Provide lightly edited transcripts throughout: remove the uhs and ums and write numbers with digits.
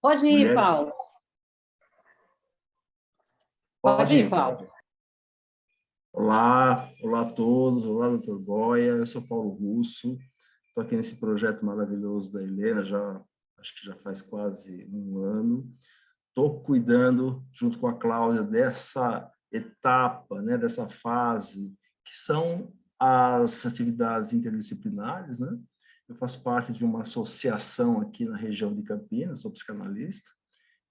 Pode ir, Mulheres. Paulo. Pode Pode ir, ir. Paulo. Olá a todos. Olá, doutor Boia. Eu sou Paulo Russo. Estou aqui nesse projeto maravilhoso da Helena, acho que já faz quase um ano. Estou cuidando, junto com a Cláudia, dessa etapa, né, dessa fase, que são as atividades interdisciplinares, né? Eu faço parte de uma associação aqui na região de Campinas, sou psicanalista,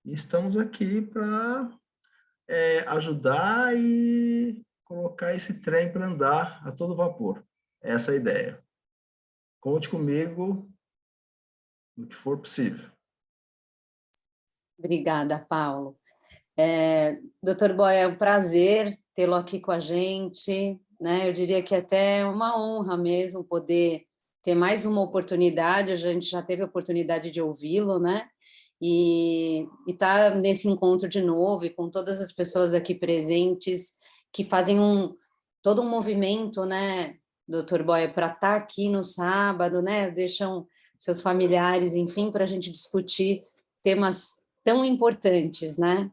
e estamos aqui para ajudar e colocar esse trem para andar a todo vapor. Essa é a ideia. Conte comigo no que for possível. Obrigada, Paulo. Doutor Boia, é um prazer tê-lo aqui com a gente, né? Eu diria que até é uma honra mesmo poder ter mais uma oportunidade, a gente já teve a oportunidade de ouvi-lo, né? E estar nesse encontro de novo e com todas as pessoas aqui presentes que fazem todo um movimento, né, doutor Boia, para estar aqui no sábado, né? Deixam seus familiares, enfim, para a gente discutir temas tão importantes, né?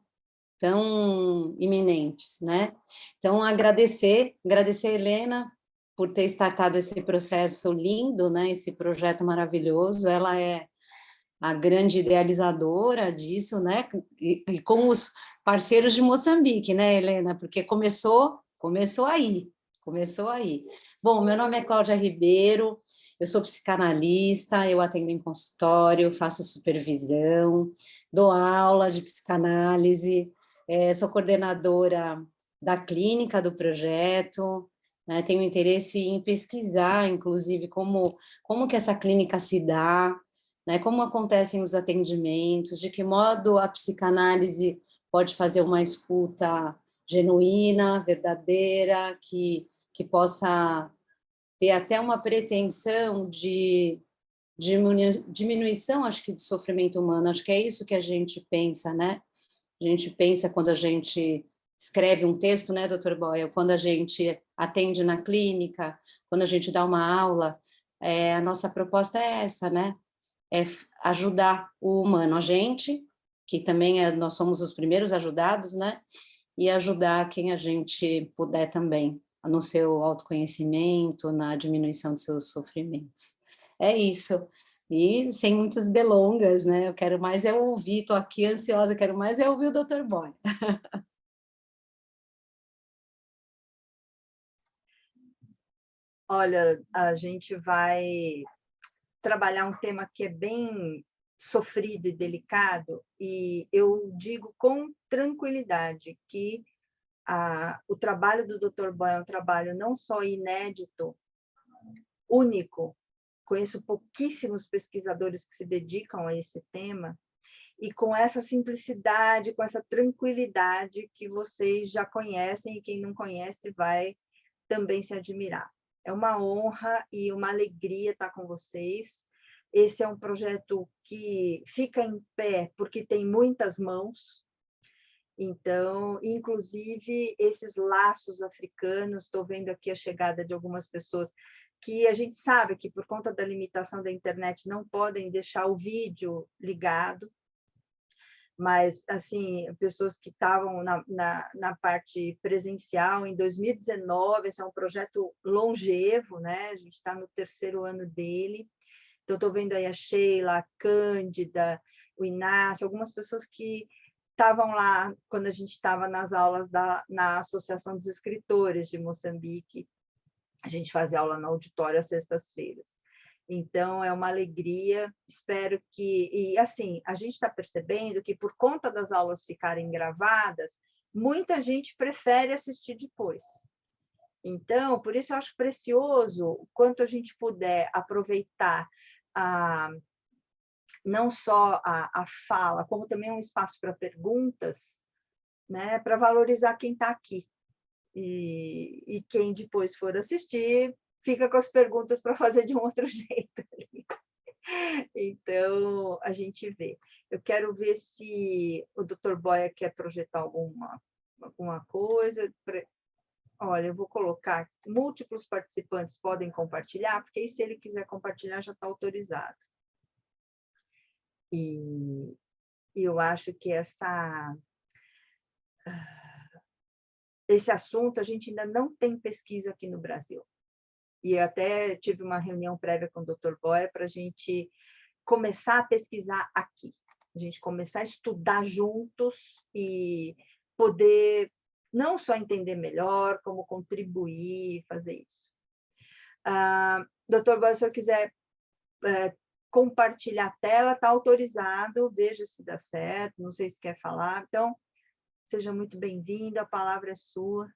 Tão iminentes, né? Então, agradecer a Helena por ter startado esse processo lindo, né? Esse projeto maravilhoso. Ela é a grande idealizadora disso, né? E com os parceiros de Moçambique, né, Helena? Porque começou aí. Bom, meu nome é Cláudia Ribeiro, eu sou psicanalista, eu atendo em consultório, faço supervisão, dou aula de psicanálise, sou coordenadora da clínica do projeto, né, tenho interesse em pesquisar, inclusive, como que essa clínica se dá, né, como acontecem os atendimentos, de que modo a psicanálise pode fazer uma escuta genuína, verdadeira, que possa ter até uma pretensão de diminuição, acho que, do sofrimento humano. Acho que é isso que a gente pensa, né? A gente pensa quando a gente escreve um texto, né, doutor Boyle, quando a gente atende na clínica, quando a gente dá uma aula, a nossa proposta é essa, né? É ajudar o humano, a gente, que também nós somos os primeiros ajudados, né? E ajudar quem a gente puder também, no seu autoconhecimento, na diminuição dos seus sofrimentos. É isso. E sem muitas delongas, né? Eu quero mais ouvir, estou aqui ansiosa, quero mais ouvir o Dr. Boy. Olha, a gente vai trabalhar um tema que é bem sofrido e delicado, e eu digo com tranquilidade que o trabalho do Dr. Boy é um trabalho não só inédito, único, conheço pouquíssimos pesquisadores que se dedicam a esse tema, e com essa simplicidade, com essa tranquilidade que vocês já conhecem, e quem não conhece vai também se admirar. É uma honra e uma alegria estar com vocês. Esse é um projeto que fica em pé porque tem muitas mãos. Então, inclusive, esses laços africanos, estou vendo aqui a chegada de algumas pessoas que a gente sabe que, por conta da limitação da internet, não podem deixar o vídeo ligado, mas, assim, pessoas que estavam na parte presencial, em 2019, esse é um projeto longevo, né? A gente está no 3º ano dele, então estou vendo aí a Sheila, a Cândida, o Inácio, algumas pessoas que estavam lá quando a gente estava nas aulas na Associação dos Escritores de Moçambique, a gente fazia aula no auditório às sextas-feiras. Então, é uma alegria, espero que... E, assim, a gente está percebendo que, por conta das aulas ficarem gravadas, muita gente prefere assistir depois. Então, por isso eu acho precioso, quanto a gente puder aproveitar não só a fala, como também um espaço para perguntas, né, para valorizar quem está aqui. E quem depois for assistir, fica com as perguntas para fazer de um outro jeito. Então, a gente vê. Eu quero ver se o Dr. Boia quer projetar alguma coisa. Olha, eu vou colocar múltiplos participantes podem compartilhar, porque aí, se ele quiser compartilhar, já está autorizado. E E eu acho que esse assunto a gente ainda não tem pesquisa aqui no Brasil. E eu até tive uma reunião prévia com o Dr. Boia para a gente começar a pesquisar aqui, a gente começar a estudar juntos e poder não só entender melhor, como contribuir, fazer isso. Dr. Boia, se eu quiser compartilhar a tela, está autorizado, veja se dá certo, não sei se quer falar, então, seja muito bem-vindo, a palavra é sua.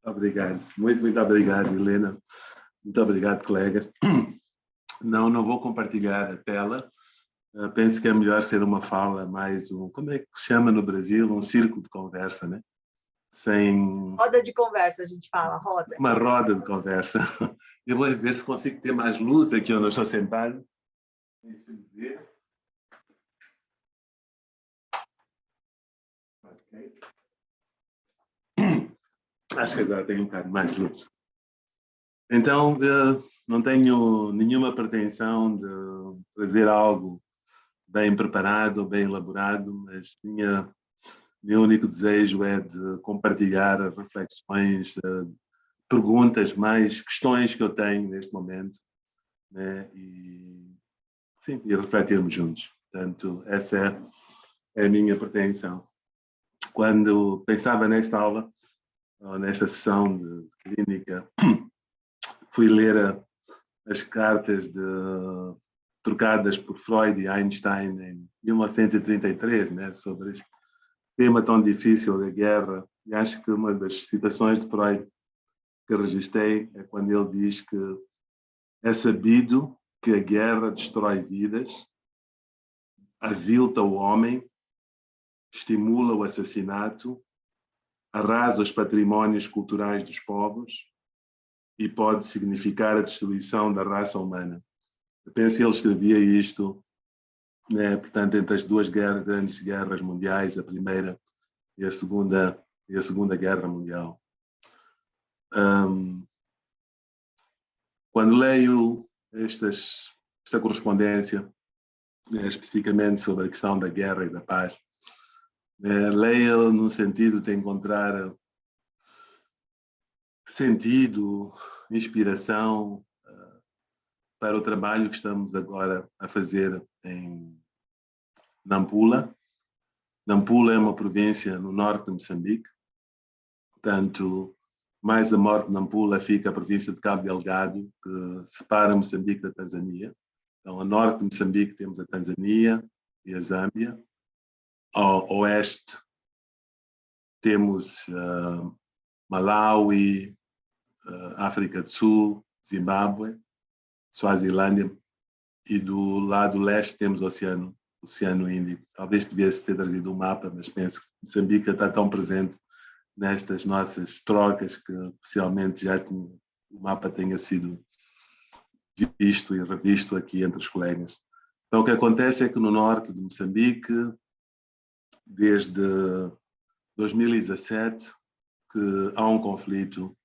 Obrigado, muito obrigado, Helena. Muito obrigado, colegas. Não vou compartilhar a tela. Penso que é melhor ser uma fala mais como é que se chama no Brasil? Um círculo de conversa, né? Sem... Roda de conversa, a gente fala, roda. Uma roda de conversa. Eu vou ver se consigo ter mais luz aqui onde eu estou sentado. Deixa eu ver. Ok. Acho que agora tem um bocado mais luz. Então, não tenho nenhuma pretensão de trazer algo bem preparado, bem elaborado, mas meu único desejo é de compartilhar reflexões, perguntas, mais questões que eu tenho neste momento, né? E refletirmos juntos. Portanto, essa é a minha pretensão. Quando pensava nesta aula, ou nesta sessão de clínica, fui ler as cartas trocadas por Freud e Einstein em 1933, né, sobre este tema tão difícil da guerra. E acho que uma das citações de Freud que registrei é quando ele diz que é sabido que a guerra destrói vidas, avilta o homem, estimula o assassinato, arrasa os patrimónios culturais dos povos e pode significar a destruição da raça humana. Eu penso que ele escrevia isto, né, portanto, entre as duas grandes guerras mundiais, a Primeira e a Segunda Guerra Mundial. Quando leio esta correspondência, especificamente sobre a questão da guerra e da paz, leio no sentido de encontrar sentido, inspiração para o trabalho que estamos agora a fazer em Nampula. Nampula é uma província no norte de Moçambique, portanto, mais a norte de Nampula fica a província de Cabo Delgado, que separa Moçambique da Tanzânia. Então, a norte de Moçambique temos a Tanzânia e a Zâmbia. Ao oeste temos Malawi, África do Sul, Zimbábue, Suazilândia, e do lado leste temos o Oceano Índico. Talvez devesse ter trazido um mapa, mas penso que Moçambique está tão presente nestas nossas trocas que possivelmente já o mapa tenha sido visto e revisto aqui entre os colegas. Então o que acontece é que no norte de Moçambique, desde 2017, que há um conflito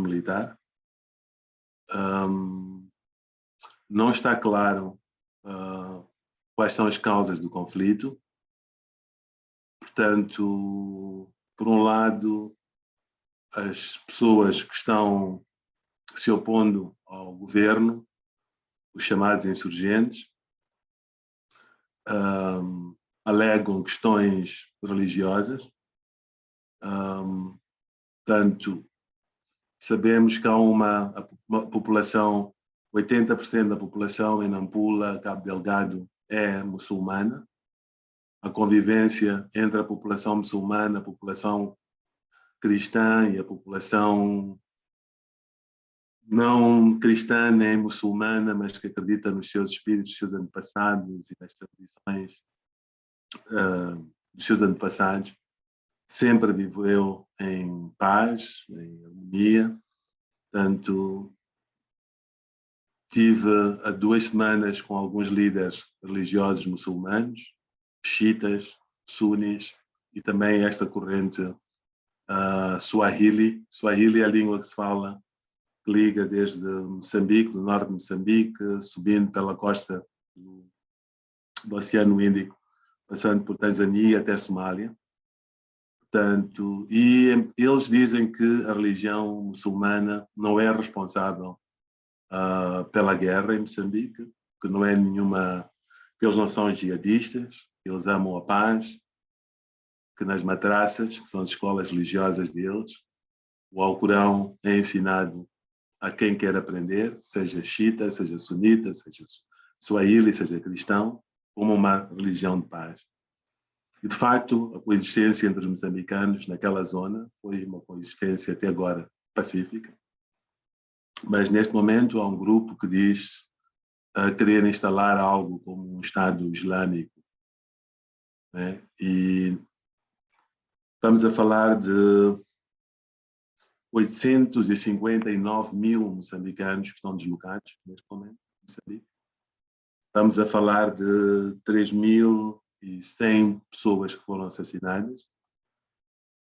militar. Não está claro quais são as causas do conflito. Portanto, por um lado, as pessoas que estão se opondo ao governo, os chamados insurgentes, alegam questões religiosas. Portanto, sabemos que há uma população, 80% da população em Nampula, Cabo Delgado, é muçulmana. A convivência entre a população muçulmana, a população cristã e a população não cristã nem muçulmana, mas que acredita nos seus espíritos, nos seus antepassados e nas tradições dos seus antepassados, sempre viveu em paz, em harmonia. Portanto, tive há 2 semanas com alguns líderes religiosos muçulmanos, xiitas, sunis, e também esta corrente Swahili. Swahili é a língua que se fala, que liga desde Moçambique, do norte de Moçambique, subindo pela costa do Oceano Índico, passando por Tanzânia até Somália. Portanto, e eles dizem que a religião muçulmana não é responsável pela guerra em Moçambique, que não é nenhuma, que eles não são jihadistas, eles amam a paz, que nas madraças, que são as escolas religiosas deles, o Alcorão é ensinado a quem quer aprender, seja xiita, seja sunita, seja suaíli, seja cristão, como uma religião de paz. E, de facto, a coexistência entre os moçambicanos naquela zona foi uma coexistência até agora pacífica. Mas, neste momento, há um grupo que diz querer instalar algo como um Estado Islâmico, né? E estamos a falar de 859 mil moçambicanos que estão deslocados neste momento em Moçambique. Estamos a falar de 3.100 pessoas que foram assassinadas.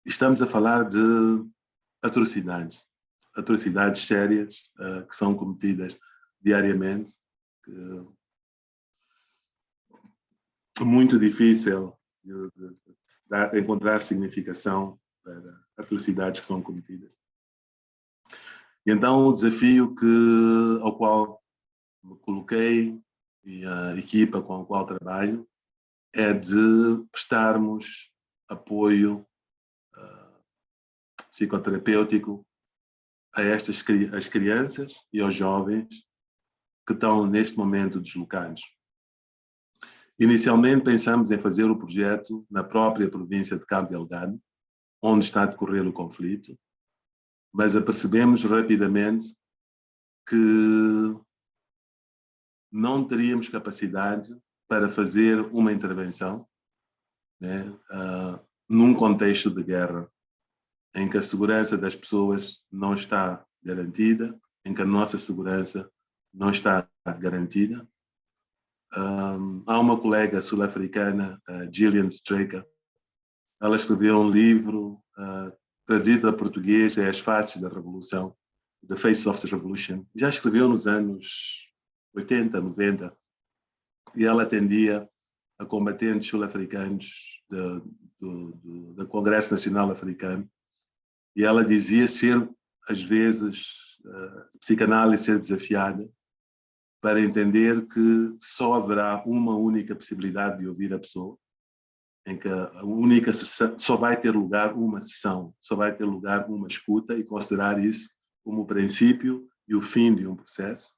Estamos a falar de atrocidades sérias que são cometidas diariamente. É muito difícil de encontrar significação para atrocidades que são cometidas. E então o desafio ao qual me coloquei e a equipa com a qual trabalho é de prestarmos apoio psicoterapêutico a as crianças e aos jovens que estão neste momento deslocados. Inicialmente pensamos em fazer o projeto na própria província de Cabo Delgado, onde está a decorrer o conflito, mas apercebemos rapidamente que não teríamos capacidade para fazer uma intervenção, né, num contexto de guerra, em que a segurança das pessoas não está garantida, em que a nossa segurança não está garantida. Há uma colega sul-africana, Gillian Straker, ela escreveu um livro traduzido a português, é As Faces da Revolução, The Faces of the Revolution. Já escreveu nos anos 80, 90, e ela atendia a combatentes sul-africanos do Congresso Nacional Africano, e ela dizia ser, às vezes, a psicanálise ser desafiada para entender que só haverá uma única possibilidade de ouvir a pessoa, em que a única sessão, só vai ter lugar uma sessão, só vai ter lugar uma escuta, e considerar isso como o princípio e o fim de um processo,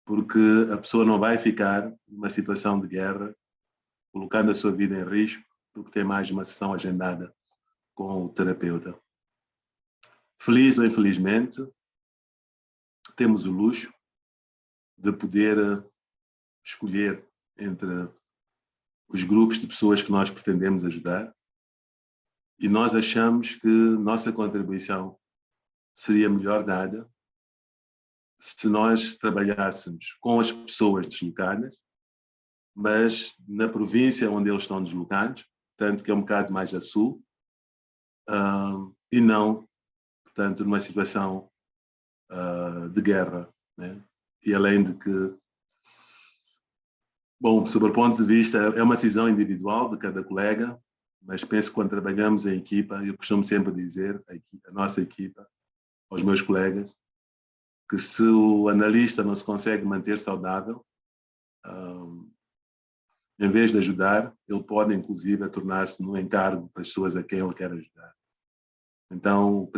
porque a pessoa não vai ficar numa situação de guerra, colocando a sua vida em risco, porque tem mais uma sessão agendada com o terapeuta. Feliz ou infelizmente, temos o luxo de poder escolher entre os grupos de pessoas que nós pretendemos ajudar, e nós achamos que nossa contribuição seria melhor dada se nós trabalhássemos com as pessoas deslocadas, mas na província onde eles estão deslocados, tanto que é um bocado mais a sul, e não, portanto, numa situação de guerra, né? E além de que, bom, sobre o ponto de vista, é uma decisão individual de cada colega, mas penso que quando trabalhamos em equipa, eu costumo sempre dizer, a nossa equipa, aos meus colegas, que se o analista não se consegue manter saudável, em vez de ajudar, ele pode, inclusive, tornar-se num encargo para as pessoas a quem ele quer ajudar. Então,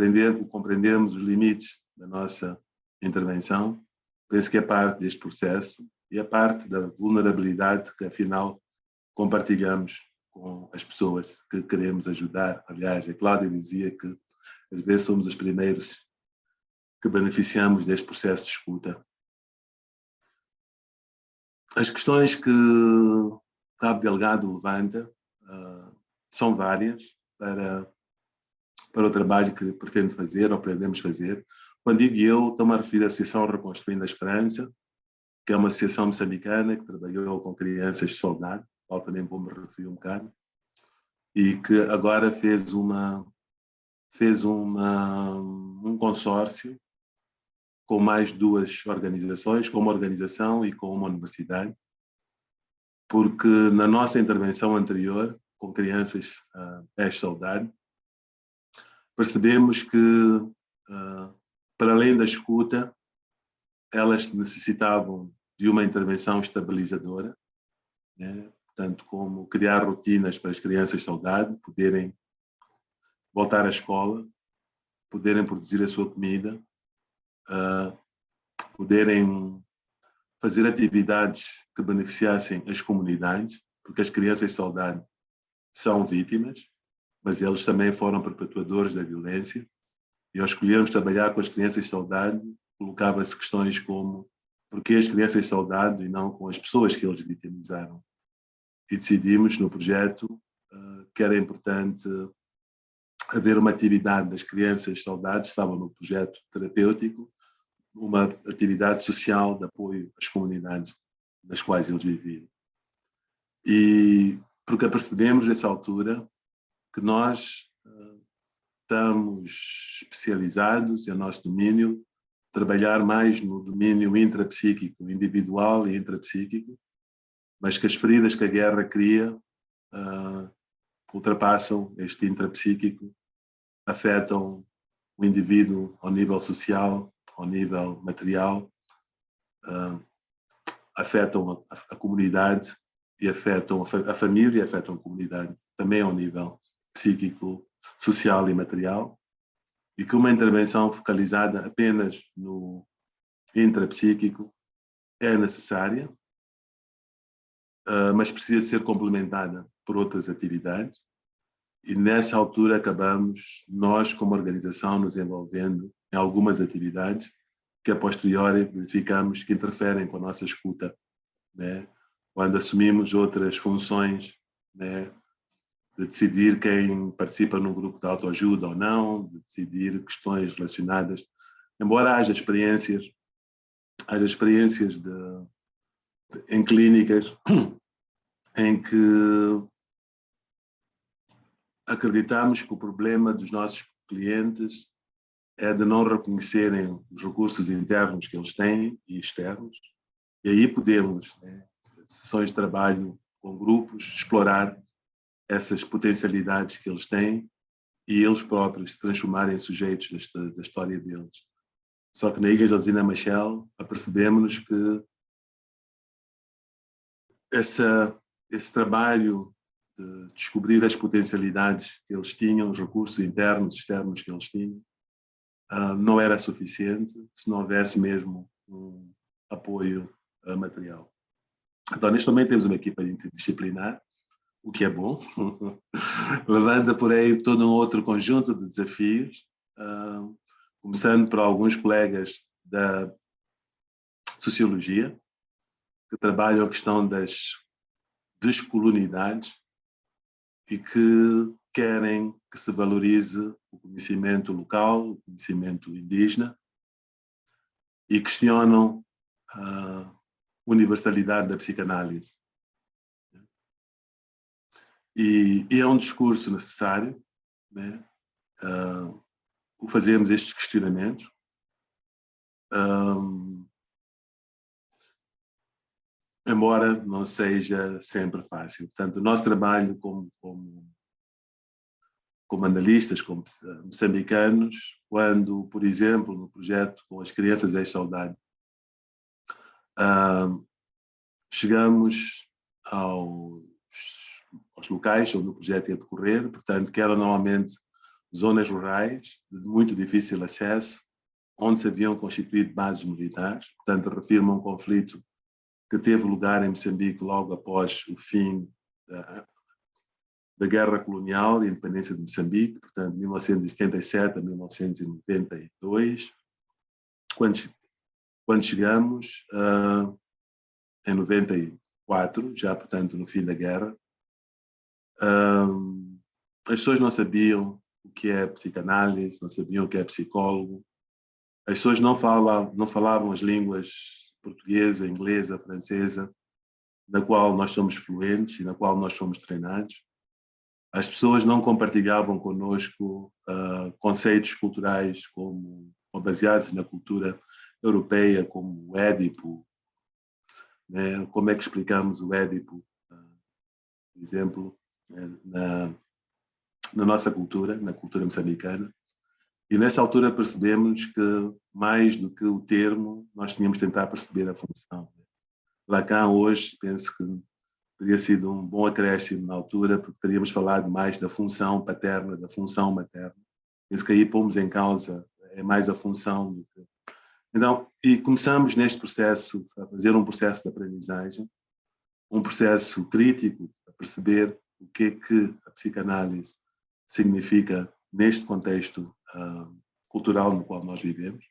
compreendermos os limites da nossa intervenção, penso que é parte deste processo e é parte da vulnerabilidade que, afinal, compartilhamos com as pessoas que queremos ajudar. Aliás, a Cláudia dizia que, às vezes, somos os primeiros que beneficiamos deste processo de escuta. As questões que Cabo Delgado levanta são várias para o trabalho que pretendo fazer ou pretendemos fazer. Quando digo eu, estou-me a referir à Associação Reconstruindo a Esperança, que é uma associação moçambicana que trabalhou com crianças de soldado, ao qual também vou me referir um bocado, e que agora fez um consórcio com mais duas organizações, com uma organização e com uma universidade, porque na nossa intervenção anterior, com crianças ex-saudade, percebemos que, para além da escuta, elas necessitavam de uma intervenção estabilizadora, né? Portanto, como criar rotinas para as crianças saudade, poderem voltar à escola, poderem produzir a sua comida, poderem fazer atividades que beneficiassem as comunidades, porque as crianças saudade são vítimas, mas eles também foram perpetuadores da violência. E ao escolhermos trabalhar com as crianças saudade, colocava-se questões como por que as crianças saudade e não com as pessoas que eles vitimizaram. E decidimos no projeto que era importante haver uma atividade das crianças saudades, estavam no projeto terapêutico, uma atividade social de apoio às comunidades nas quais eles viviam. E porque percebemos nessa altura que nós estamos especializados, é o nosso domínio, trabalhar mais no domínio intrapsíquico, individual e intrapsíquico, mas que as feridas que a guerra cria ultrapassam este intrapsíquico, afetam o indivíduo ao nível social, ao nível material, afetam a comunidade e afetam a família, afetam a comunidade, também ao nível psíquico, social e material, e que uma intervenção focalizada apenas no intrapsíquico é necessária, mas precisa de ser complementada por outras atividades. E nessa altura acabamos, nós como organização, nos envolvendo em algumas atividades que a posteriori verificamos que interferem com a nossa escuta, né? Quando assumimos outras funções, né? De decidir quem participa num grupo de autoajuda ou não, de decidir questões relacionadas, embora haja experiências em clínicas em que acreditamos que o problema dos nossos clientes é de não reconhecerem os recursos internos que eles têm e externos, e aí podemos, né, sessões de trabalho com grupos, explorar essas potencialidades que eles têm e eles próprios se transformarem em sujeitos da história deles. Só que na Ilha Josina Machel apercebemos que esse trabalho de descobrir as potencialidades que eles tinham, os recursos internos e externos que eles tinham, não era suficiente se não houvesse mesmo um apoio material. Então, neste momento temos uma equipa interdisciplinar, o que é bom, levando por aí todo um outro conjunto de desafios, começando por alguns colegas da sociologia, que trabalham a questão das descolonidades e que querem que se valorize o conhecimento local, o conhecimento indígena, e questionam a universalidade da psicanálise. E é um discurso necessário, né? O fazermos estes questionamentos. Embora não seja sempre fácil. Portanto, o nosso trabalho como analistas, como moçambicanos, quando, por exemplo, no projeto com as crianças ex-saudade, chegamos aos locais onde o projeto ia decorrer, portanto, que eram normalmente zonas rurais, de muito difícil acesso, onde se haviam constituído bases militares, portanto, refirma um conflito que teve lugar em Moçambique logo após o fim da Guerra Colonial e Independência de Moçambique, portanto, 1977 a 1992, quando chegamos em 94, já, portanto, no fim da guerra, as pessoas não sabiam o que é psicanálise, não sabiam o que é psicólogo, as pessoas não falavam as línguas portuguesa, inglesa, francesa, na qual nós somos fluentes e na qual nós somos treinados. As pessoas não compartilhavam connosco conceitos culturais como baseados na cultura europeia, como o Édipo, né? Como é que explicamos o Édipo por exemplo, na nossa cultura, na cultura moçambicana. E nessa altura percebemos que, mais do que o termo, nós tínhamos de tentar perceber a função. Lacan hoje, penso que teria sido um bom acréscimo na altura, porque teríamos falado mais da função paterna, da função materna. Penso que aí pomos em causa mais a função do que... Então, e começamos neste processo, a fazer um processo de aprendizagem, um processo crítico, a perceber o que é que a psicanálise significa neste contexto cultural no qual nós vivemos.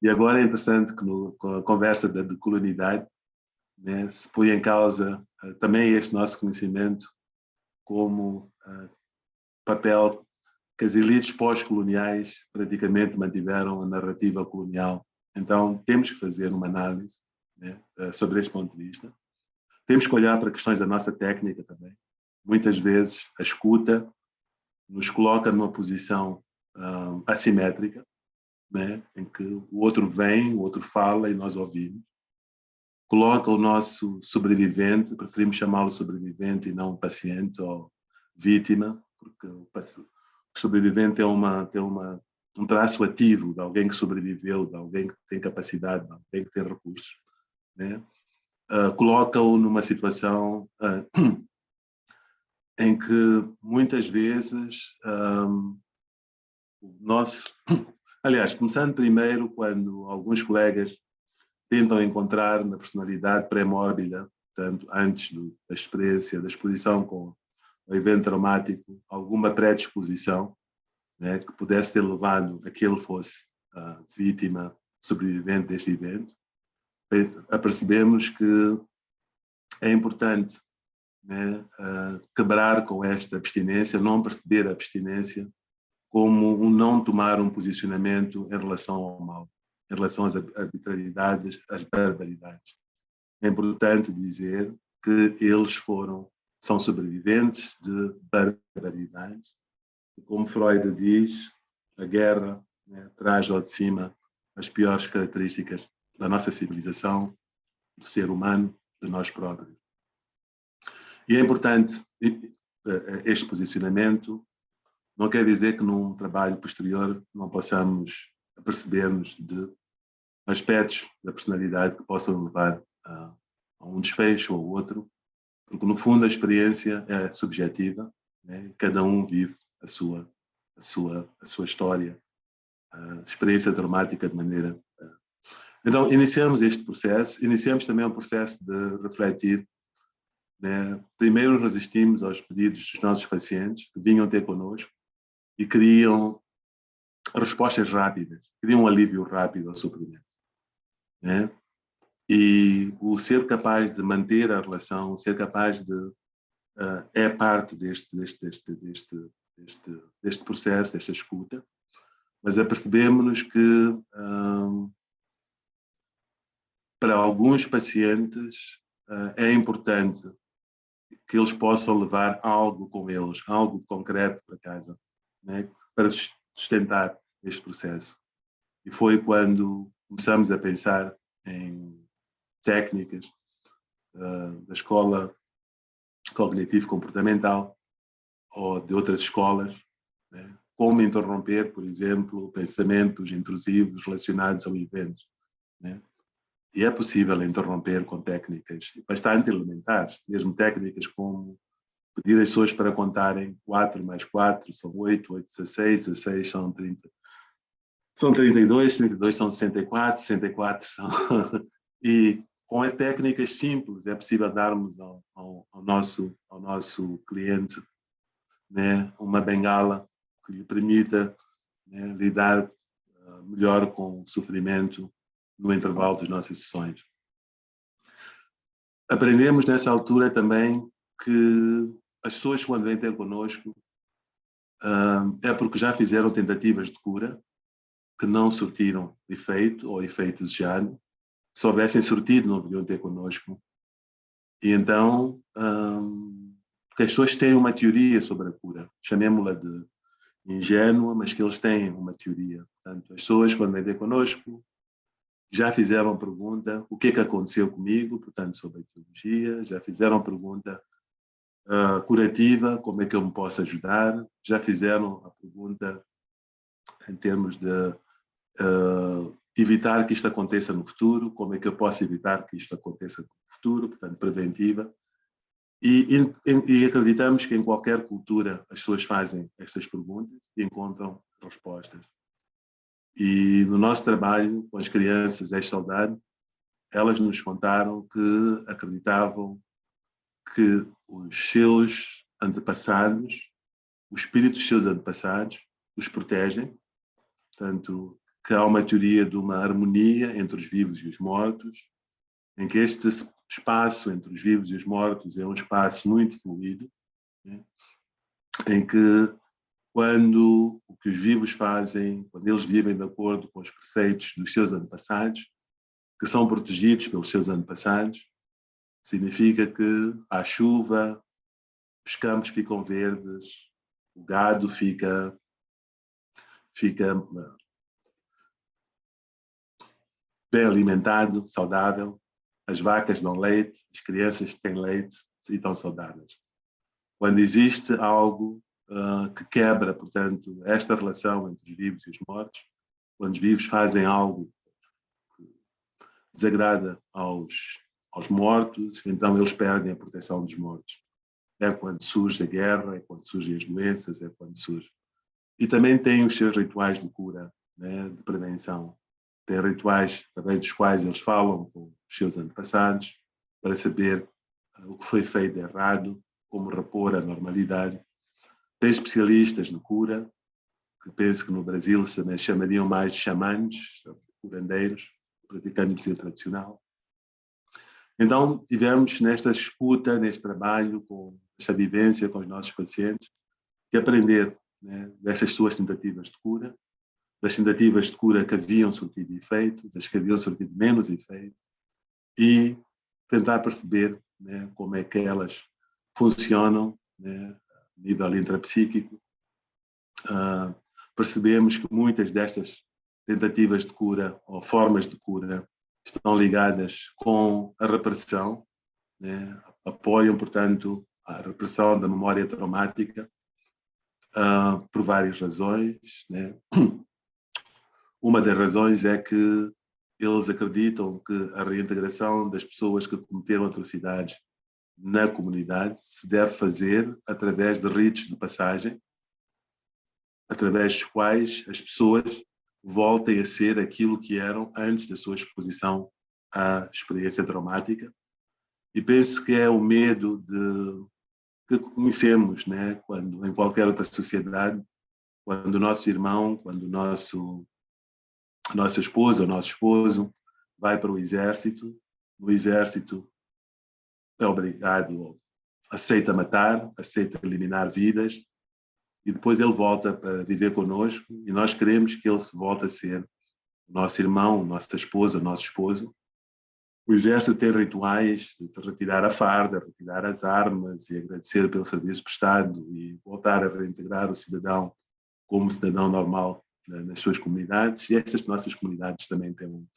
E agora é interessante que com a conversa da decolonialidade, né, se põe em causa também este nosso conhecimento como papel que as elites pós-coloniais praticamente mantiveram a narrativa colonial. Então, temos que fazer uma análise, né, sobre este ponto de vista. Temos que olhar para questões da nossa técnica também. Muitas vezes a escuta nos coloca numa posição assimétrica, né, em que o outro vem, o outro fala e nós ouvimos. Coloca o nosso sobrevivente, preferimos chamá-lo sobrevivente e não paciente ou vítima, porque o sobrevivente tem um traço ativo de alguém que sobreviveu, de alguém que tem capacidade, de alguém que tem recursos, né? Coloca-o numa situação em que muitas vezes aliás, começando primeiro quando alguns colegas tentam encontrar na personalidade pré-mórbida, portanto, antes da experiência, da exposição com o evento traumático, alguma predisposição, né, que pudesse ter levado a que ele fosse a vítima sobrevivente deste evento. Apercebemos que é importante, né, quebrar com esta abstinência, não perceber a abstinência como um não tomar um posicionamento em relação ao mal, em relação às arbitrariedades, às barbaridades. É importante dizer que eles são sobreviventes de barbaridades. E como Freud diz, a guerra, né, traz ao de cima as piores características da nossa civilização, do ser humano, de nós próprios. E é importante este posicionamento. Não quer dizer que num trabalho posterior não possamos percebermos de aspectos da personalidade que possam levar a um desfecho ou outro, porque no fundo a experiência é subjetiva, né? Cada um vive a sua história, a experiência traumática de maneira... Então iniciamos este processo, iniciamos também um processo de refletir, né? Primeiro resistimos aos pedidos dos nossos pacientes que vinham ter connosco e queriam respostas rápidas, queriam um alívio rápido ao sofrimento, né? E o ser capaz de manter a relação, o ser capaz de... é parte deste processo, desta escuta, mas apercebemos-nos que para alguns pacientes é importante que eles possam levar algo com eles, algo concreto para casa, né, para sustentar este processo. E foi quando começamos a pensar em técnicas da escola cognitivo-comportamental ou de outras escolas, né, como interromper, por exemplo, pensamentos intrusivos relacionados ao evento, né? E é possível interromper com técnicas bastante elementares, mesmo técnicas como pedir as pessoas para contarem 4 mais 4 são 8, 8, 16, 16 são 30. São 32, 32 são 64, 64 são... E com técnicas simples é possível darmos ao nosso cliente, né, uma bengala que lhe permita, né, lidar melhor com o sofrimento no intervalo das nossas sessões. Aprendemos nessa altura também que as pessoas quando vêm ter connosco é porque já fizeram tentativas de cura que não surtiram efeito ou efeito desejado. Se houvessem surtido, não viriam ter connosco. E então, porque as pessoas têm uma teoria sobre a cura, chamemos-la de ingênua, mas que eles têm uma teoria. Portanto, as pessoas quando vêm ter connosco já fizeram pergunta, o que é que aconteceu comigo, portanto, sobre a etiologia, já fizeram pergunta, curativa, como é que eu me posso ajudar. Já fizeram a pergunta em termos de evitar que isto aconteça no futuro, como é que eu posso evitar que isto aconteça no futuro, portanto, preventiva. E acreditamos que em qualquer cultura as pessoas fazem estas perguntas e encontram respostas. E no nosso trabalho com as crianças ex-soldado, elas nos contaram que acreditavam que os seus antepassados, o espírito dos seus antepassados, os protegem, portanto, que há uma teoria de uma harmonia entre os vivos e os mortos, em que este espaço entre os vivos e os mortos é um espaço muito fluido, né? Em que quando o que os vivos fazem, quando eles vivem de acordo com os preceitos dos seus antepassados, que são protegidos pelos seus antepassados, significa que há chuva, os campos ficam verdes, o gado fica bem alimentado, saudável, as vacas dão leite, as crianças têm leite e estão saudáveis. Quando existe algo que quebra, portanto, esta relação entre os vivos e os mortos, quando os vivos fazem algo que desagrada aos mortos, então eles perdem a proteção dos mortos. É quando surge a guerra, é quando surgem as doenças, é quando surge. E também tem os seus rituais de cura, né, de prevenção. Tem rituais através dos quais eles falam com os seus antepassados para saber o que foi feito de errado, como repor a normalidade. Tem especialistas de cura, que penso que no Brasil se chamariam mais de xamãs, curandeiros, praticantes de medicina tradicional. Então, tivemos nesta escuta, neste trabalho, com esta vivência com os nossos pacientes, que aprender, né, destas suas tentativas de cura, das tentativas de cura que haviam surtido efeito, das que haviam surtido menos efeito, e tentar perceber, né, como é que elas funcionam, né, a nível intrapsíquico. Percebemos que muitas destas tentativas de cura ou formas de cura estão ligadas com a repressão, né, apoiam, portanto, a repressão da memória traumática, por várias razões, né? Uma das razões é que eles acreditam que a reintegração das pessoas que cometeram atrocidades na comunidade se deve fazer através de ritos de passagem, através dos quais as pessoas voltem a ser aquilo que eram antes da sua exposição à experiência traumática. E penso que é o medo que conhecemos, né? Quando em qualquer outra sociedade, quando o nosso irmão, quando a nossa esposa, o nosso esposo vai para o exército, no exército é obrigado, aceita matar, aceita eliminar vidas, e depois ele volta para viver connosco, e nós queremos que ele volte a ser o nosso irmão, nossa esposa, o nosso esposo. O exército tem rituais de retirar a farda, retirar as armas e agradecer pelo serviço prestado e voltar a reintegrar o cidadão como cidadão normal nas suas comunidades. E estas nossas comunidades também têm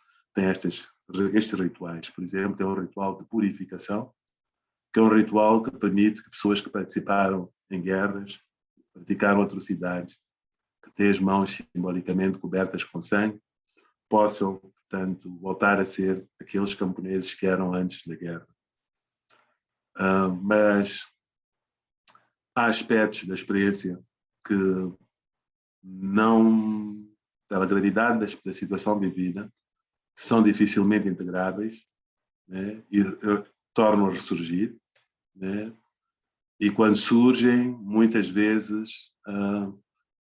estes rituais. Por exemplo, tem um ritual de purificação, que é um ritual que permite que pessoas que participaram em guerras, praticaram atrocidades, que têm as mãos simbolicamente cobertas com sangue, possam, portanto, voltar a ser aqueles camponeses que eram antes da guerra. Mas há aspectos da experiência que não, pela gravidade da situação vivida, são dificilmente integráveis, né, e tornam a ressurgir, né, e quando surgem, muitas vezes,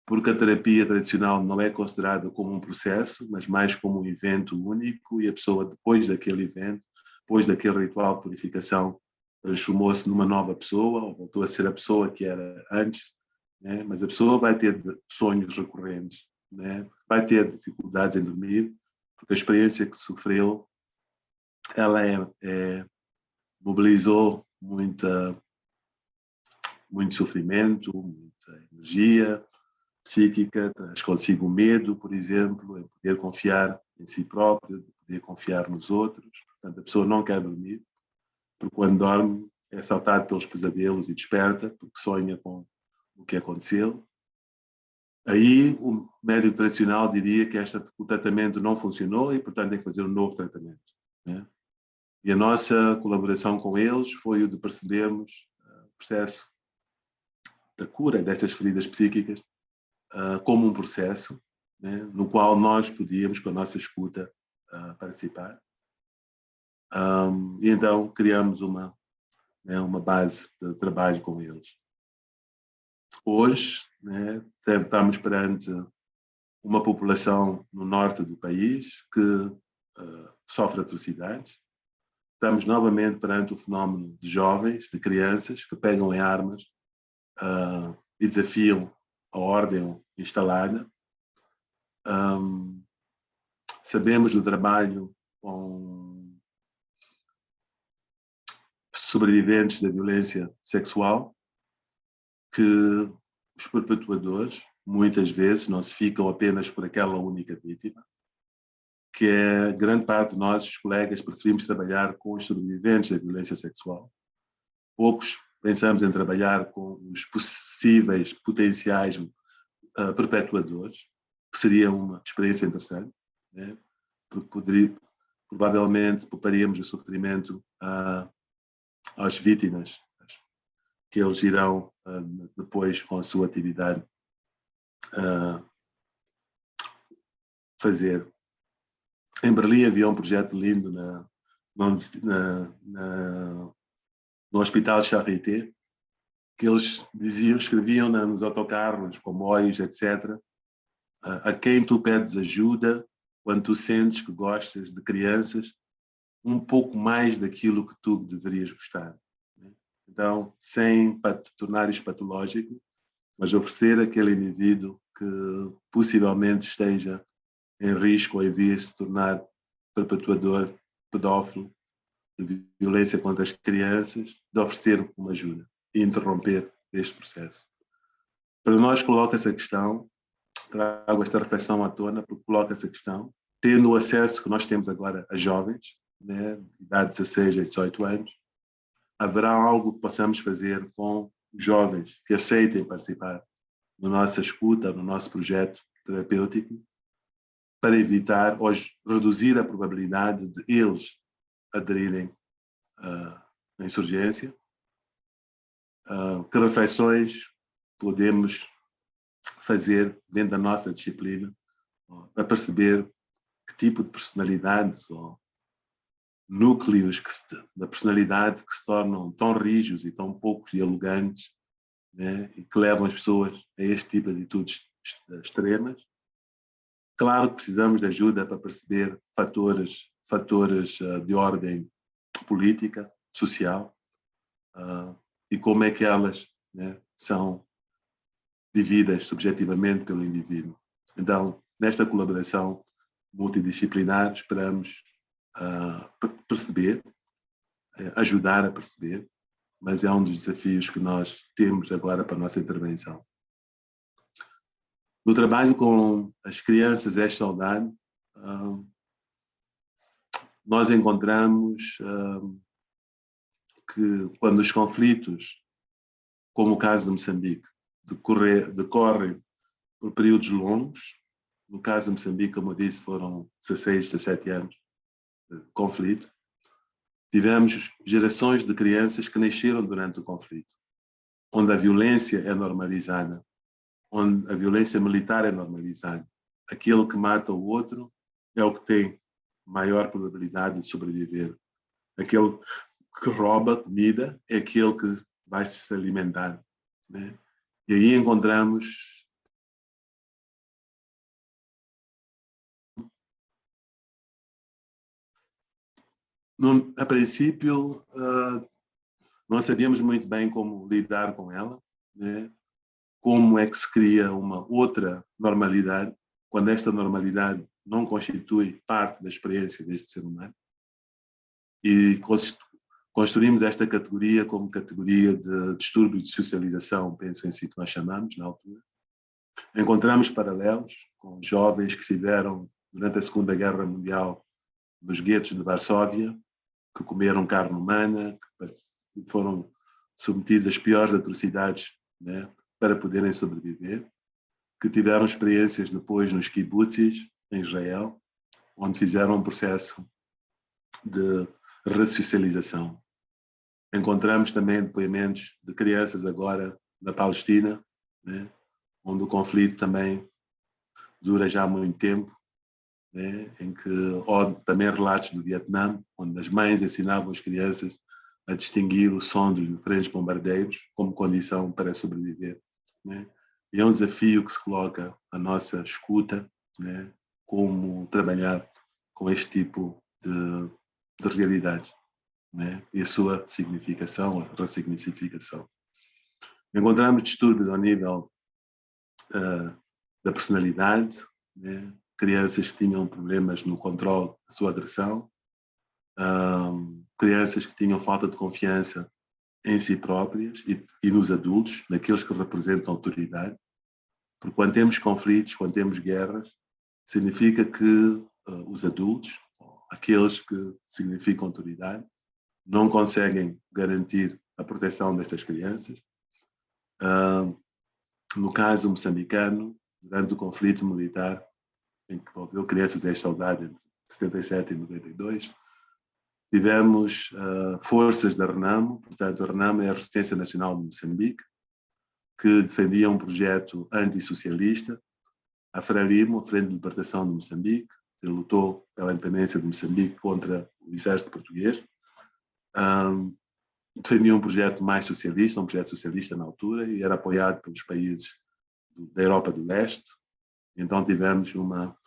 porque a terapia tradicional não é considerada como um processo, mas mais como um evento único, e a pessoa, depois daquele evento, depois daquele ritual de purificação, transformou-se numa nova pessoa, ou voltou a ser a pessoa que era antes, né? Mas a pessoa vai ter sonhos recorrentes, né? Vai ter dificuldades em dormir, porque a experiência que sofreu, ela mobilizou muito sofrimento, muita energia psíquica, traz consigo o medo, por exemplo, em poder confiar em si próprio, de poder confiar nos outros. Portanto, a pessoa não quer dormir, porque quando dorme é assaltado pelos pesadelos e desperta, porque sonha com o que aconteceu. Aí o médico tradicional diria que o tratamento não funcionou e, portanto, tem que fazer um novo tratamento, né? E a nossa colaboração com eles foi o de percebermos o processo da cura destas feridas psíquicas como um processo, né, no qual nós podíamos, com a nossa escuta, participar. E então criamos uma base de trabalho com eles. Hoje, né, estamos perante uma população no norte do país que sofre atrocidades. Estamos novamente perante o fenómeno de jovens, de crianças que pegam em armas e desafiam a ordem instalada. Sabemos do trabalho com sobreviventes da violência sexual, que os perpetuadores, muitas vezes, não se ficam apenas por aquela única vítima, que é grande parte de nós, os colegas, preferimos trabalhar com os sobreviventes da violência sexual. Poucos pensamos em trabalhar com os possíveis, potenciais perpetuadores, que seria uma experiência interessante, né? Porque provavelmente pouparíamos o sofrimento às vítimas, que eles irão depois, com a sua atividade, fazer. Em Berlim havia um projeto lindo no Hospital Charité, que eles escreviam nos autocarros, nos comboios, etc., a quem tu pedes ajuda quando tu sentes que gostas de crianças um pouco mais daquilo que tu deverias gostar. Então, sem tornar isto patológico, mas oferecer àquele indivíduo que possivelmente esteja em risco ou em vias de se tornar perpetuador, pedófilo, de violência contra as crianças, de oferecer uma ajuda e interromper este processo. Para nós coloca essa questão, trago esta reflexão à tona, porque coloca essa questão, tendo o acesso que nós temos agora a jovens, né, de idade de 16 a 18 anos, haverá algo que possamos fazer com jovens que aceitem participar na nossa escuta, no nosso projeto terapêutico, para evitar ou reduzir a probabilidade de eles aderirem à insurgência. Que reflexões podemos fazer dentro da nossa disciplina a perceber que tipo de personalidades ou núcleos da personalidade que se tornam tão rígidos e tão poucos dialogantes, né, e que levam as pessoas a este tipo de atitudes extremas. Claro que precisamos de ajuda para perceber fatores de ordem política, social, e como é que elas, né, são vividas subjetivamente pelo indivíduo. Então, nesta colaboração multidisciplinar, esperamos perceber, ajudar a perceber, mas é um dos desafios que nós temos agora para a nossa intervenção. No trabalho com as crianças ex-saudade, nós encontramos que quando os conflitos, como o caso de Moçambique, decorrem por períodos longos, no caso de Moçambique, como eu disse, foram 16, 17 anos de conflito, tivemos gerações de crianças que nasceram durante o conflito, onde a violência é normalizada, onde a violência militar é normalizada. Aquele que mata o outro é o que tem maior probabilidade de sobreviver. Aquele que rouba comida é aquele que vai se alimentar, né? E aí encontramos a princípio não sabíamos muito bem como lidar com ela, né? Como é que se cria uma outra normalidade, quando esta normalidade não constitui parte da experiência deste ser humano. E construímos esta categoria como categoria de distúrbio de socialização, penso em si que nós chamamos na altura. Encontramos paralelos com jovens que estiveram durante a Segunda Guerra Mundial nos guetos de Varsóvia, que comeram carne humana, que foram submetidos às piores atrocidades, né, para poderem sobreviver, que tiveram experiências depois nos kibbutzes, em Israel, onde fizeram um processo de ressocialização. Encontramos também depoimentos de crianças agora na Palestina, né, onde o conflito também dura já há muito tempo, né, em que também relatos do Vietnã, onde as mães ensinavam as crianças a distinguir o som dos diferentes bombardeiros como condição para sobreviver, né? E é um desafio que se coloca a nossa escuta, né, como trabalhar com este tipo de realidade, né, e a sua significação, a ressignificação. Encontramos distúrbios ao nível da personalidade, né, crianças que tinham problemas no controle da sua agressão, crianças que tinham falta de confiança em si próprias e nos adultos, naqueles que representam autoridade, porque quando temos conflitos, quando temos guerras, significa que os adultos, aqueles que significam autoridade, não conseguem garantir a proteção destas crianças. No caso moçambicano, durante o conflito militar, em que envolveu crianças em saudade entre 77 e 92, tivemos forças da RENAMO, portanto a RENAMO é a Resistência Nacional de Moçambique, que defendia um projeto antissocialista, a FRELIMO, a Frente de Libertação de Moçambique, que lutou pela independência de Moçambique contra o exército português, defendia um projeto mais socialista, um projeto socialista na altura, e era apoiado pelos países da Europa do Leste. Então tivemos uma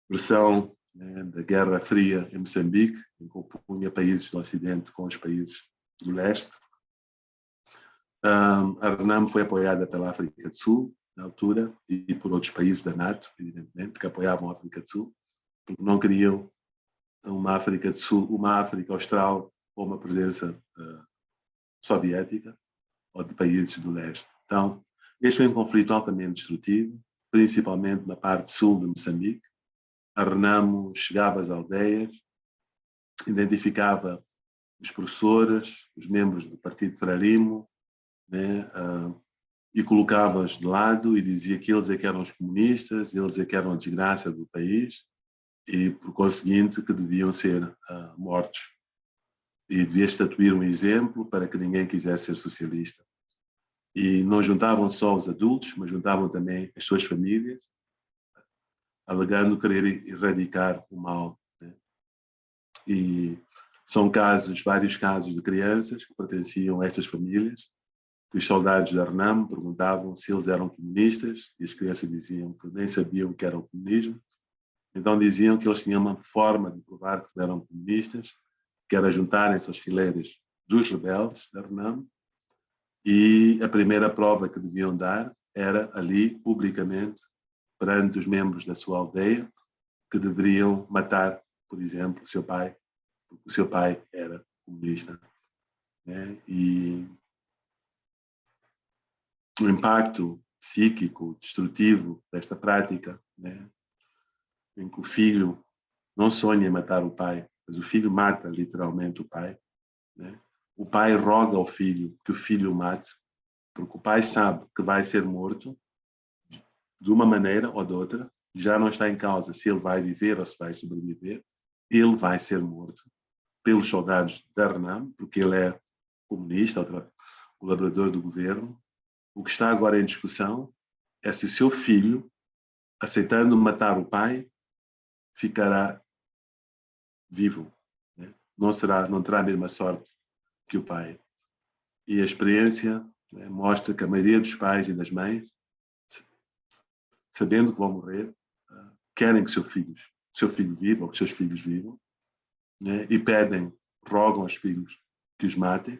versão, né, da Guerra Fria em Moçambique, que compunha países do Ocidente com os países do Leste. A RENAMO foi apoiada pela África do Sul, na altura, e por outros países da NATO, evidentemente, que apoiavam a África do Sul, porque não queriam uma África do Sul, uma África Austral ou uma presença soviética ou de países do leste. Então, este foi um conflito altamente destrutivo, principalmente na parte sul de Moçambique. A RENAMO chegava às aldeias, identificava os professores, os membros do Partido FRELIMO, né, e colocava-os de lado e dizia que eles é que eram os comunistas, eles é que eram a desgraça do país e, por conseguinte, que deviam ser mortos. E devia estatuir um exemplo para que ninguém quisesse ser socialista. E não juntavam só os adultos, mas juntavam também as suas famílias, alegando querer erradicar o mal, né? E são casos, vários casos de crianças que pertenciam a estas famílias, que os soldados da RENAMO perguntavam se eles eram comunistas, e as crianças diziam que nem sabiam o que era o comunismo. Então diziam que eles tinham uma forma de provar que eram comunistas, que era juntarem-se aos fileiros dos rebeldes da RENAMO, e a primeira prova que deviam dar era ali, publicamente, perante os membros da sua aldeia, que deveriam matar, por exemplo, o seu pai, porque o seu pai era comunista, né? E o impacto psíquico, destrutivo desta prática, né, em que o filho não sonha em matar o pai, mas o filho mata literalmente o pai, né? O pai roga ao filho que o filho o mate, porque o pai sabe que vai ser morto de uma maneira ou de outra, já não está em causa se ele vai viver ou se vai sobreviver, ele vai ser morto pelos soldados da RENAMO, porque ele é comunista, colaborador do governo. O que está agora em discussão é se o seu filho, aceitando matar o pai, ficará vivo, né? Não terá a mesma sorte que o pai. E a experiência, né, mostra que a maioria dos pais e das mães, sabendo que vão morrer, querem que seu filho viva ou que seus filhos vivam, né, e rogam aos filhos que os matem,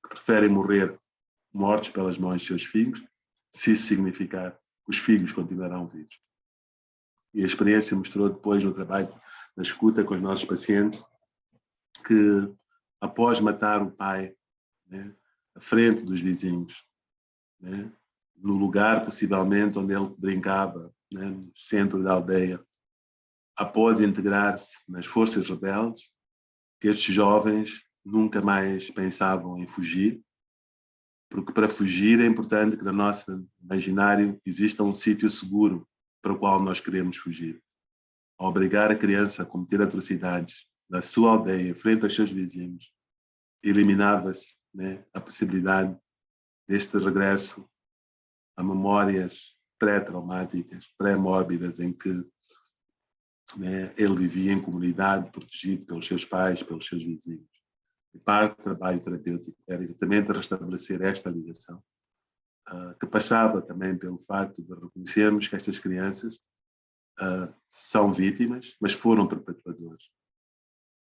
que preferem morrer mortos pelas mãos de seus filhos, se isso significar que os filhos continuarão vivos. E a experiência mostrou depois no trabalho da escuta com os nossos pacientes que, após matar o pai, né, à frente dos vizinhos, né, no lugar possivelmente onde ele brincava, né, no centro da aldeia, após integrar-se nas forças rebeldes, que estes jovens nunca mais pensavam em fugir, porque para fugir é importante que no nosso imaginário exista um sítio seguro para o qual nós queremos fugir. Ao obrigar a criança a cometer atrocidades na sua aldeia, frente aos seus vizinhos, eliminava-se, né, a possibilidade deste regresso a memórias pré-traumáticas, pré-mórbidas, em que, né, ele vivia em comunidade, protegido pelos seus pais, pelos seus vizinhos. E parte do trabalho terapêutico era exatamente restabelecer esta ligação, que passava também pelo facto de reconhecermos que estas crianças são vítimas, mas foram perpetuadores.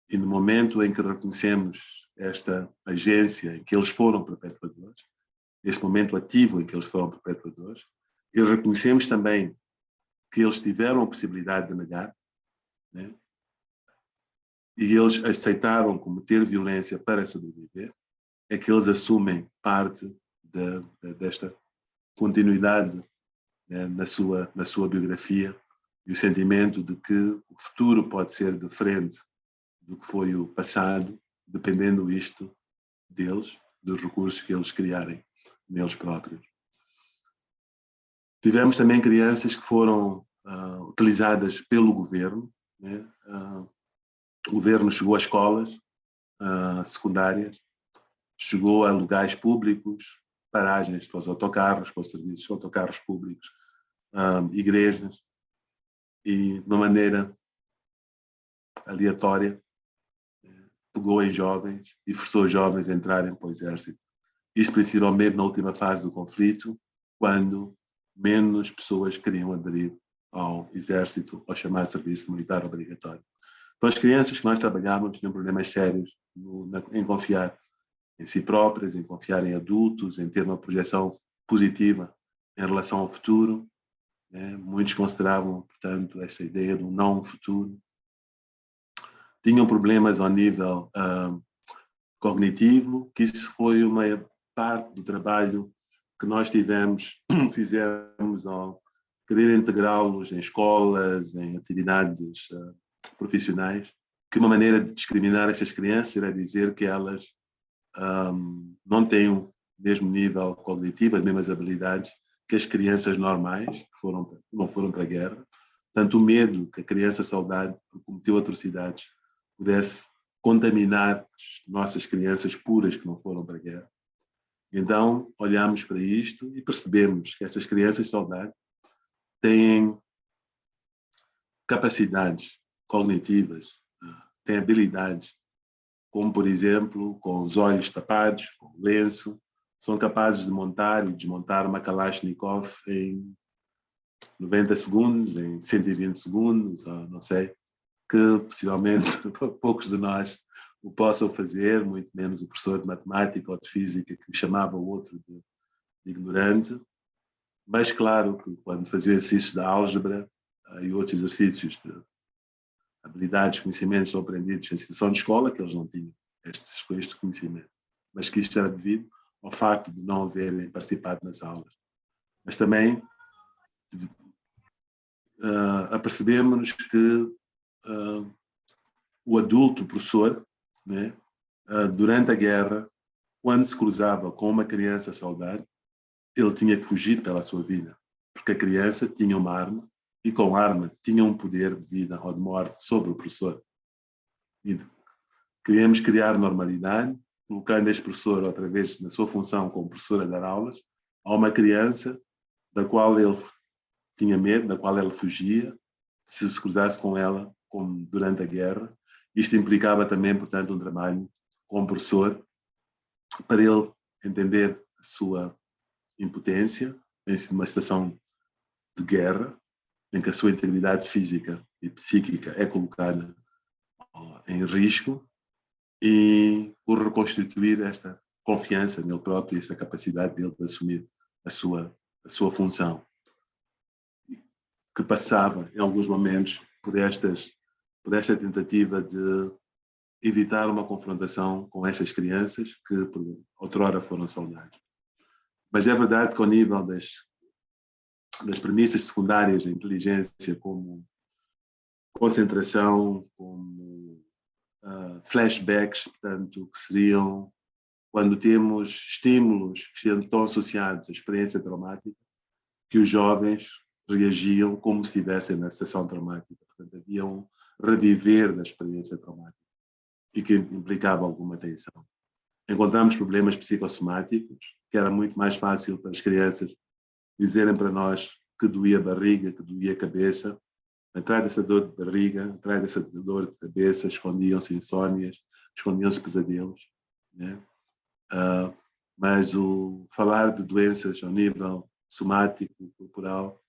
E no momento em que reconhecemos esta agência em que eles foram perpetuadores, este momento ativo em que eles foram perpetuadores, e reconhecemos também que eles tiveram a possibilidade de negar, né? E eles aceitaram cometer violência para sobreviver, é que eles assumem parte desta continuidade, né, na sua biografia, e o sentimento de que o futuro pode ser diferente do que foi o passado, dependendo isto deles, dos recursos que eles criarem neles próprios. Tivemos também crianças que foram utilizadas pelo governo, né? O governo chegou a escolas secundárias, chegou a lugares públicos, paragens para os autocarros, para os serviços de autocarros públicos, igrejas, e de uma maneira aleatória pegou em jovens e forçou os jovens a entrarem para o exército. Isso principalmente na última fase do conflito, quando menos pessoas queriam aderir ao exército, ao chamado serviço militar obrigatório. Então as crianças que nós trabalhávamos tinham problemas sérios em confiar em si próprias, em confiar em adultos, em ter uma projeção positiva em relação ao futuro, né? Muitos consideravam, portanto, esta ideia de um não futuro. Tinham problemas ao nível cognitivo, que isso foi uma parte do trabalho que nós fizemos ao querer integrá-los em escolas, em atividades profissionais, que uma maneira de discriminar estas crianças era dizer que elas não têm o mesmo nível cognitivo, as mesmas habilidades que as crianças normais, que não foram para a guerra. Tanto o medo que a criança saudade, que cometeu atrocidades, pudesse contaminar as nossas crianças puras que não foram para a guerra. Então, olhamos para isto e percebemos que estas crianças saudade têm capacidades cognitivas, têm habilidades, como, por exemplo, com os olhos tapados, com lenço, são capazes de montar e desmontar uma Kalashnikov em 90 segundos, em 120 segundos, não sei, que possivelmente poucos de nós o possam fazer, muito menos o professor de matemática ou de física que chamava o outro de ignorante. Mas claro que quando fazia exercícios da álgebra e outros exercícios de habilidades, conhecimentos são aprendidos em situação de escola, que eles não tinham este conhecimento. Mas que isto era devido ao facto de não haverem participado nas aulas. Mas também apercebemos que o adulto professor, né, durante a guerra, quando se cruzava com uma criança saudade, ele tinha que fugir pela sua vida, porque a criança tinha uma arma e com a arma tinha um poder de vida ou de morte sobre o professor. E queríamos criar normalidade, colocando este professor outra vez na sua função como professor a dar aulas a uma criança da qual ele tinha medo, da qual ele fugia, se cruzasse com ela, como durante a guerra. Isto implicava também, portanto, um trabalho com o professor para ele entender a sua impotência em uma situação de guerra, em que a sua integridade física e psíquica é colocada em risco, e por reconstituir esta confiança nele próprio e esta capacidade dele de assumir a sua função, que passava, em alguns momentos, por esta tentativa de evitar uma confrontação com estas crianças que, outrora, foram saudadas. Mas é verdade que, ao nível das premissas secundárias da inteligência, como concentração, como flashbacks, portanto, que seriam quando temos estímulos que estão associados à experiência traumática, que os jovens reagiam como se estivessem na situação traumática. Portanto, havia um reviver da experiência traumática e que implicava alguma tensão. Encontramos problemas psicossomáticos, que era muito mais fácil para as crianças dizerem para nós que doía a barriga, que doía a cabeça. Atrás dessa dor de barriga, atrás dessa dor de cabeça, escondiam-se insónias, escondiam-se pesadelos, né? Mas o falar de doenças ao nível somático, corporal,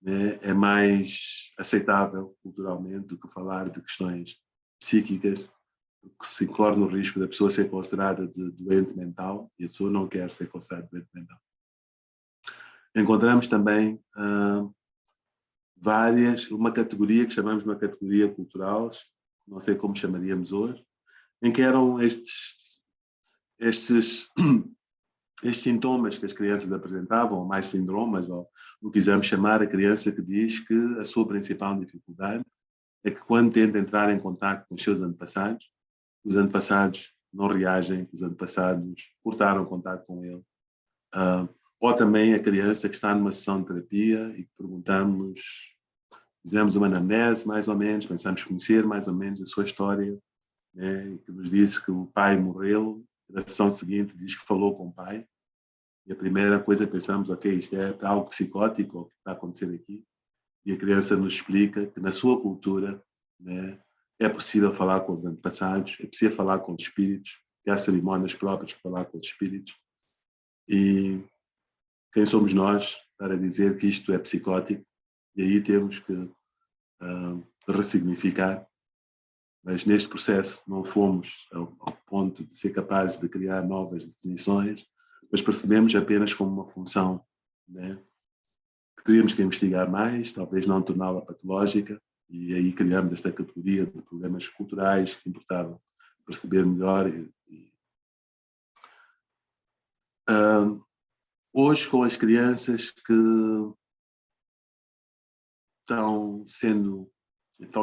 né, é mais aceitável culturalmente do que falar de questões psíquicas, que se incorre no risco da pessoa ser considerada de doente mental, e a pessoa não quer ser considerada de doente mental. Encontramos também uma categoria que chamamos de uma categoria cultural, não sei como chamaríamos hoje, em que eram estes sintomas que as crianças apresentavam, ou mais síndromes, ou o que quisermos chamar, a criança que diz que a sua principal dificuldade é que quando tenta entrar em contato com os seus antepassados, os antepassados não reagem, os antepassados cortaram contato com ele. Ou também a criança que está numa sessão de terapia e que perguntamos, fizemos uma anamnese mais ou menos, pensamos conhecer mais ou menos a sua história, né, que nos disse que o pai morreu, na sessão seguinte diz que falou com o pai, e a primeira coisa que pensamos, ok, isto é algo psicótico, o que está a acontecer aqui, e a criança nos explica que na sua cultura, né, é possível falar com os antepassados, é possível falar com os espíritos, que há cerimónias próprias para falar com os espíritos, e quem somos nós para dizer que isto é psicótico? E aí temos que ressignificar, mas neste processo não fomos ao ponto de ser capazes de criar novas definições, mas percebemos apenas como uma função, né, que teríamos que investigar mais, talvez não torná-la patológica, e aí criamos esta categoria de problemas culturais que importava perceber melhor. Hoje, com as crianças que estão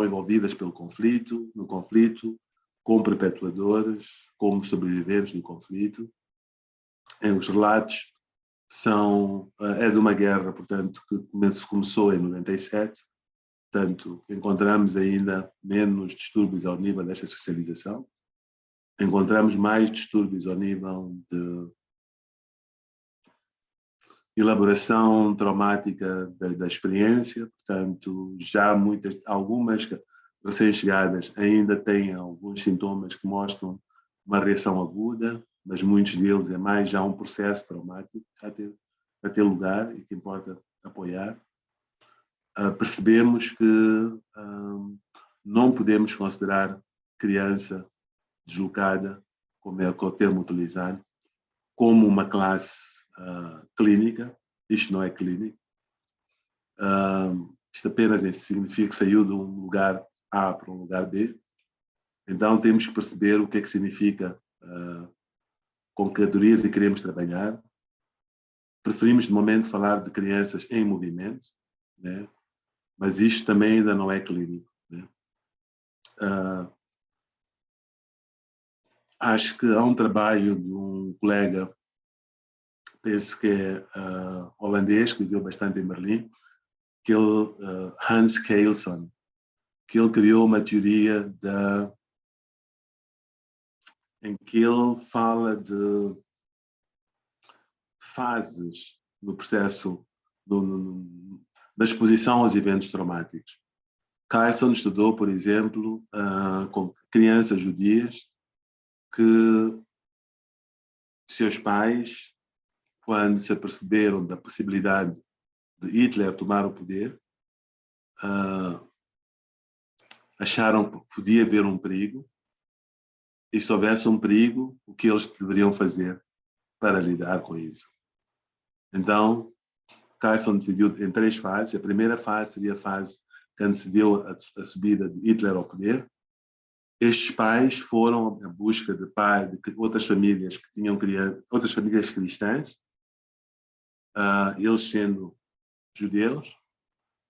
envolvidas pelo conflito, no conflito, como perpetuadores, como sobreviventes do conflito, os relatos é de uma guerra, portanto, que começou em 97, portanto, encontramos ainda menos distúrbios ao nível desta socialização, encontramos mais distúrbios ao nível de elaboração traumática da experiência, portanto, já algumas recém-chegadas ainda têm alguns sintomas que mostram uma reação aguda, mas muitos deles é mais já um processo traumático a ter lugar e que importa apoiar. Percebemos que não podemos considerar criança deslocada, como é o termo utilizado, como uma classe clínica. Isto não é clínico. Isto apenas significa que saiu de um lugar A para um lugar B. Então temos que perceber o que é que significa com que categorias e queremos trabalhar. Preferimos de momento falar de crianças em movimento, né? Mas isto também ainda não é clínico, né? Acho que há um trabalho de um colega, penso que é holandês, que viveu bastante em Berlim, que Hans Keilson, que ele criou uma teoria em que ele fala de fases no processo da exposição aos eventos traumáticos. Keilson estudou, por exemplo, com crianças judias que seus pais, quando se aperceberam da possibilidade de Hitler tomar o poder, acharam que podia haver um perigo, e se houvesse um perigo, o que eles deveriam fazer para lidar com isso. Então, Keilson dividiu em 3 fases. A primeira fase seria a fase que antecedeu a subida de Hitler ao poder. Estes pais foram à busca de outras famílias que tinham outras famílias cristãs, eles sendo judeus,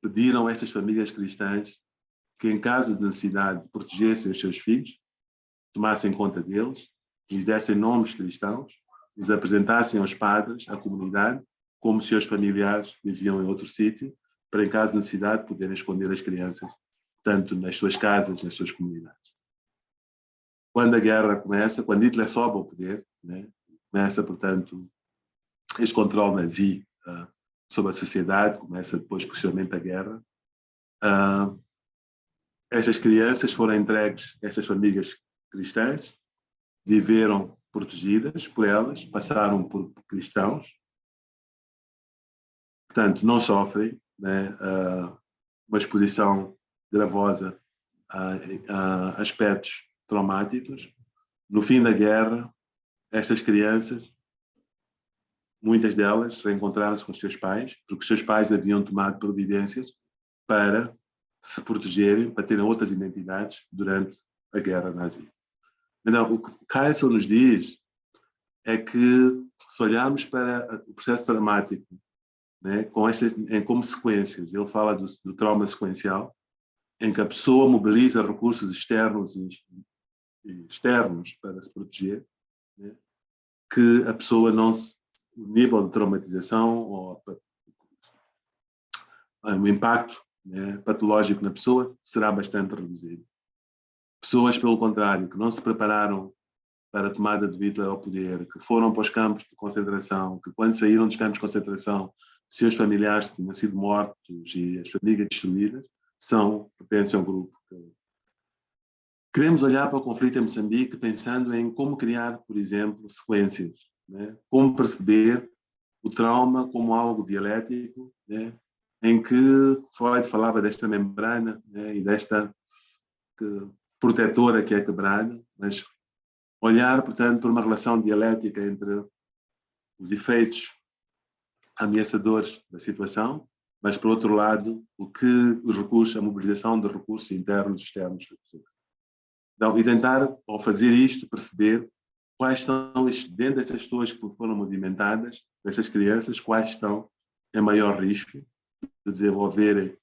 pediram a estas famílias cristãs que, em caso de necessidade, protegessem os seus filhos, tomassem conta deles, lhes dessem nomes cristãos, os apresentassem aos padres, à comunidade, como se os familiares viviam em outro sítio, para, em caso de necessidade, poderem esconder as crianças, tanto nas suas casas, nas suas comunidades. Quando a guerra começa, quando Hitler sobe ao poder, né, começa, portanto, este controle nazi sobre a sociedade, começa depois, posteriormente, a guerra. Estas crianças foram entregues a estas famílias cristãs, viveram protegidas por elas, passaram por cristãos, portanto, não sofrem, né, uma exposição gravosa a aspectos traumáticos. No fim da guerra, estas crianças, muitas delas, reencontraram-se com os seus pais, porque os seus pais haviam tomado providências para se protegerem, para terem outras identidades durante a guerra nazi. Então, o que Carlson nos diz é que, se olharmos para o processo traumático, né, como sequências, ele fala do trauma sequencial, em que a pessoa mobiliza recursos externos e externos para se proteger, né, que a pessoa não se, o nível de traumatização ou o impacto, né, patológico na pessoa será bastante reduzido. Pessoas, pelo contrário, que não se prepararam para a tomada de Hitler ao poder, que foram para os campos de concentração, que quando saíram dos campos de concentração, seus familiares tinham sido mortos e as famílias destruídas, pertencem ao grupo. Queremos olhar para o conflito em Moçambique pensando em como criar, por exemplo, sequências, né? Como perceber o trauma como algo dialético, né? Em que Freud falava desta membrana, né? E desta protetora que é quebrada, mas olhar, portanto, por uma relação dialética entre os efeitos ameaçadores da situação, mas, por outro lado, os recursos, a mobilização de recursos internos e externos da pessoa. Então, e tentar, ao fazer isto, perceber quais são, dentro destas pessoas que foram movimentadas, destas crianças, quais estão em maior risco de desenvolverem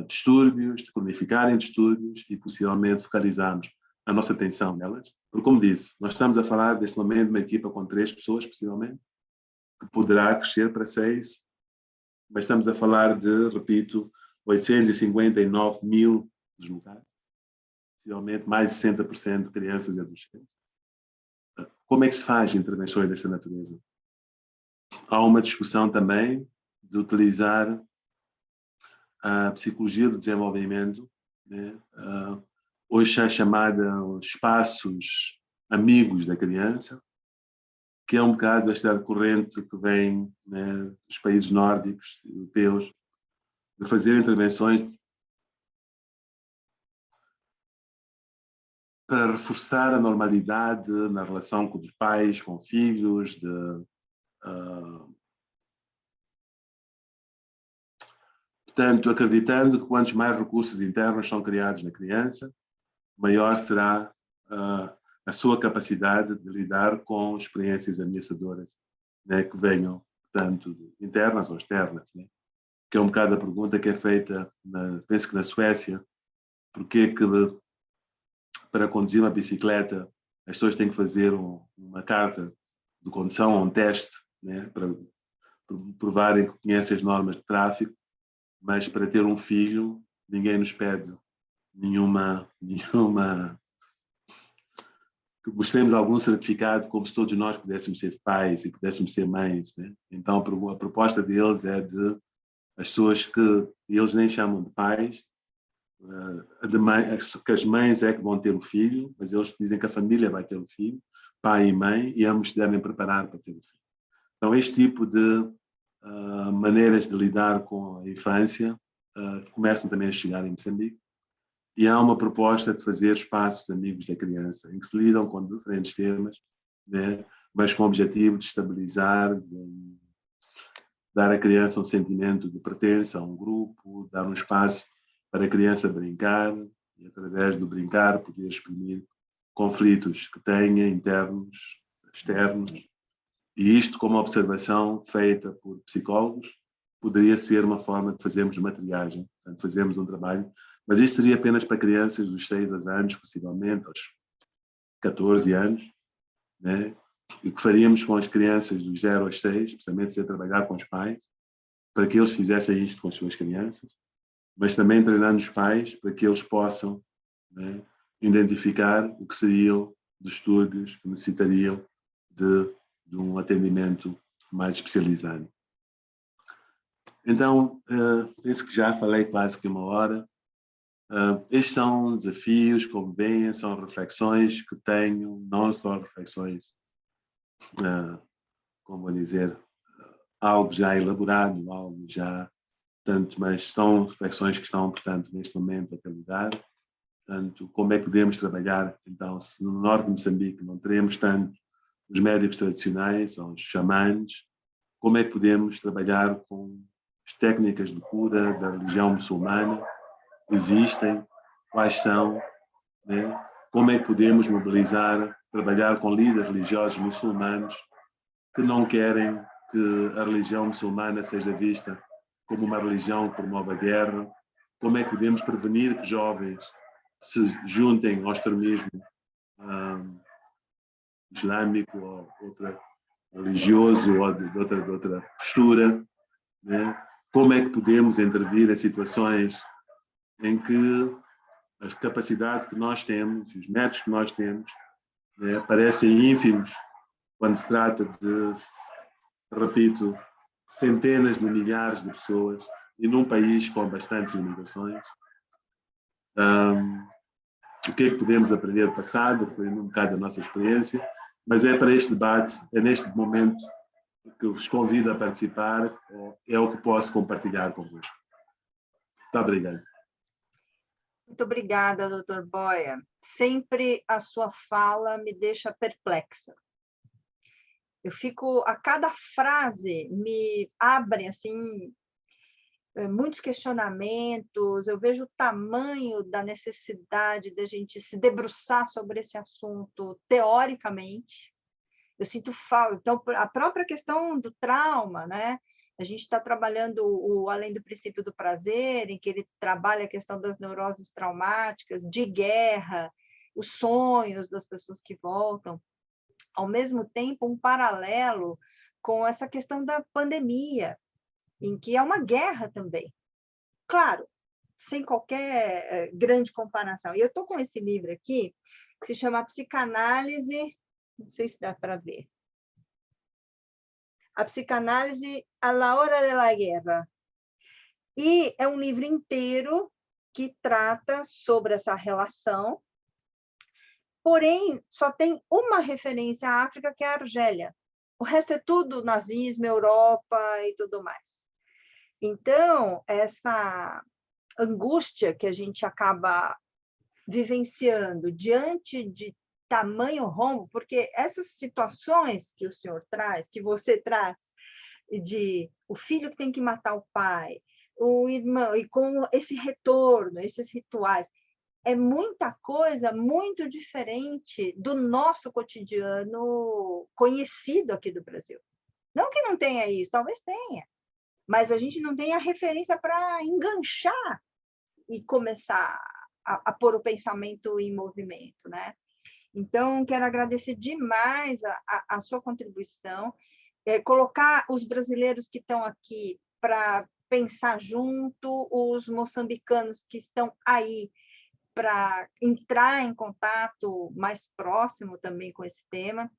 distúrbios, de cronificarem distúrbios e, possivelmente, focalizarmos a nossa atenção nelas. Porque, como disse, nós estamos a falar, neste momento, de uma equipa com 3 pessoas, possivelmente, que poderá crescer para 6, mas estamos a falar de, repito, 859 mil deslocados, possivelmente mais de 60% de crianças e adolescentes. Como é que se faz intervenções desta natureza? Há uma discussão também de utilizar a psicologia do desenvolvimento, né? Hoje é chamada espaços amigos da criança, que é um bocado esta corrente que vem, né, dos países nórdicos, europeus, de fazer intervenções para reforçar a normalidade na relação com os pais, com filhos, portanto, acreditando que quantos mais recursos internos são criados na criança, maior será a sua capacidade de lidar com experiências ameaçadoras, né, que venham, tanto internas ou externas, né? Que é um bocado a pergunta que é feita, penso que na Suécia, porque que para conduzir uma bicicleta as pessoas têm que fazer uma carta de condução, um teste, né, para provarem que conhecem as normas de tráfego, mas para ter um filho ninguém nos pede nenhuma que mostremos algum certificado como se todos nós pudéssemos ser pais e pudéssemos ser mães, né? Então a proposta deles é de as pessoas que eles nem chamam de pais, que as mães é que vão ter o filho, mas eles dizem que a família vai ter o filho, pai e mãe, e ambos se devem preparar para ter o filho. Então este tipo de maneiras de lidar com a infância começam também a chegar em Moçambique. E há uma proposta de fazer espaços amigos da criança, em que se lidam com diferentes temas, né, mas com o objetivo de estabilizar, de dar à criança um sentimento de pertença a um grupo, dar um espaço para a criança brincar, e através do brincar poder exprimir conflitos que tenha, internos, externos. E isto, como observação feita por psicólogos, poderia ser uma forma de fazermos uma triagem, portanto, fazermos um trabalho. Mas isto seria apenas para crianças dos 6 aos anos, possivelmente, aos 14 anos, né? E o que faríamos com as crianças dos 0 aos 6, precisamente de trabalhar com os pais, para que eles fizessem isto com as suas crianças, mas também treinando os pais para que eles possam, né, identificar o que seriam distúrbios que necessitariam de um atendimento mais especializado. Então, penso que já falei quase que 1 hora. Estes são desafios, como bem, são reflexões que tenho, não só reflexões, como vou dizer, algo já elaborado, algo já, portanto, mas são reflexões que estão, portanto, neste momento a ter lugar. Portanto, como é que podemos trabalhar, então, se no norte de Moçambique não teremos tanto os médicos tradicionais, ou os xamãs, como é que podemos trabalhar com as técnicas de cura da religião muçulmana? Existem? Quais são? Né? Como é que podemos mobilizar, trabalhar com líderes religiosos muçulmanos que não querem que a religião muçulmana seja vista como uma religião que promove a guerra? Como é que podemos prevenir que jovens se juntem ao extremismo islâmico ou outra religioso ou de outra postura? Né? Como é que podemos intervir em situações em que a capacidade que nós temos, os métodos que nós temos, né, parecem ínfimos quando se trata de, repito, centenas de milhares de pessoas e num país com bastantes limitações. O que é que podemos aprender do passado, referindo um bocado da nossa experiência, mas é para este debate, é neste momento que vos convido a participar, é o que posso compartilhar convosco. Muito obrigado. Muito obrigada, Dr. Boia. Sempre a sua fala me deixa perplexa. Eu fico, a cada frase me abre assim muitos questionamentos, eu vejo o tamanho da necessidade da gente se debruçar sobre esse assunto teoricamente. Eu sinto falta, então, a própria questão do trauma, né? A gente está trabalhando além do princípio do prazer, em que ele trabalha a questão das neuroses traumáticas, de guerra, os sonhos das pessoas que voltam. Ao mesmo tempo, um paralelo com essa questão da pandemia, em que é uma guerra também. Claro, sem qualquer grande comparação. E eu estou com esse livro aqui, que se chama Psicanálise, não sei se dá para ver. A Psicanálise a la hora de la guerra. E é um livro inteiro que trata sobre essa relação, porém, só tem uma referência à África, que é a Argélia. O resto é tudo nazismo, Europa e tudo mais. Então, essa angústia que a gente acaba vivenciando diante de tamanho rombo, porque essas situações que o senhor traz, que você traz, de o filho que tem que matar o pai, o irmão, e com esse retorno, esses rituais, é muita coisa muito diferente do nosso cotidiano conhecido aqui do Brasil. Não que não tenha isso, talvez tenha, mas a gente não tem a referência para enganchar e começar a pôr o pensamento em movimento, né? Então, quero agradecer demais a sua contribuição, colocar os brasileiros que estão aqui para pensar junto, os moçambicanos que estão aí para entrar em contato mais próximo também com esse tema.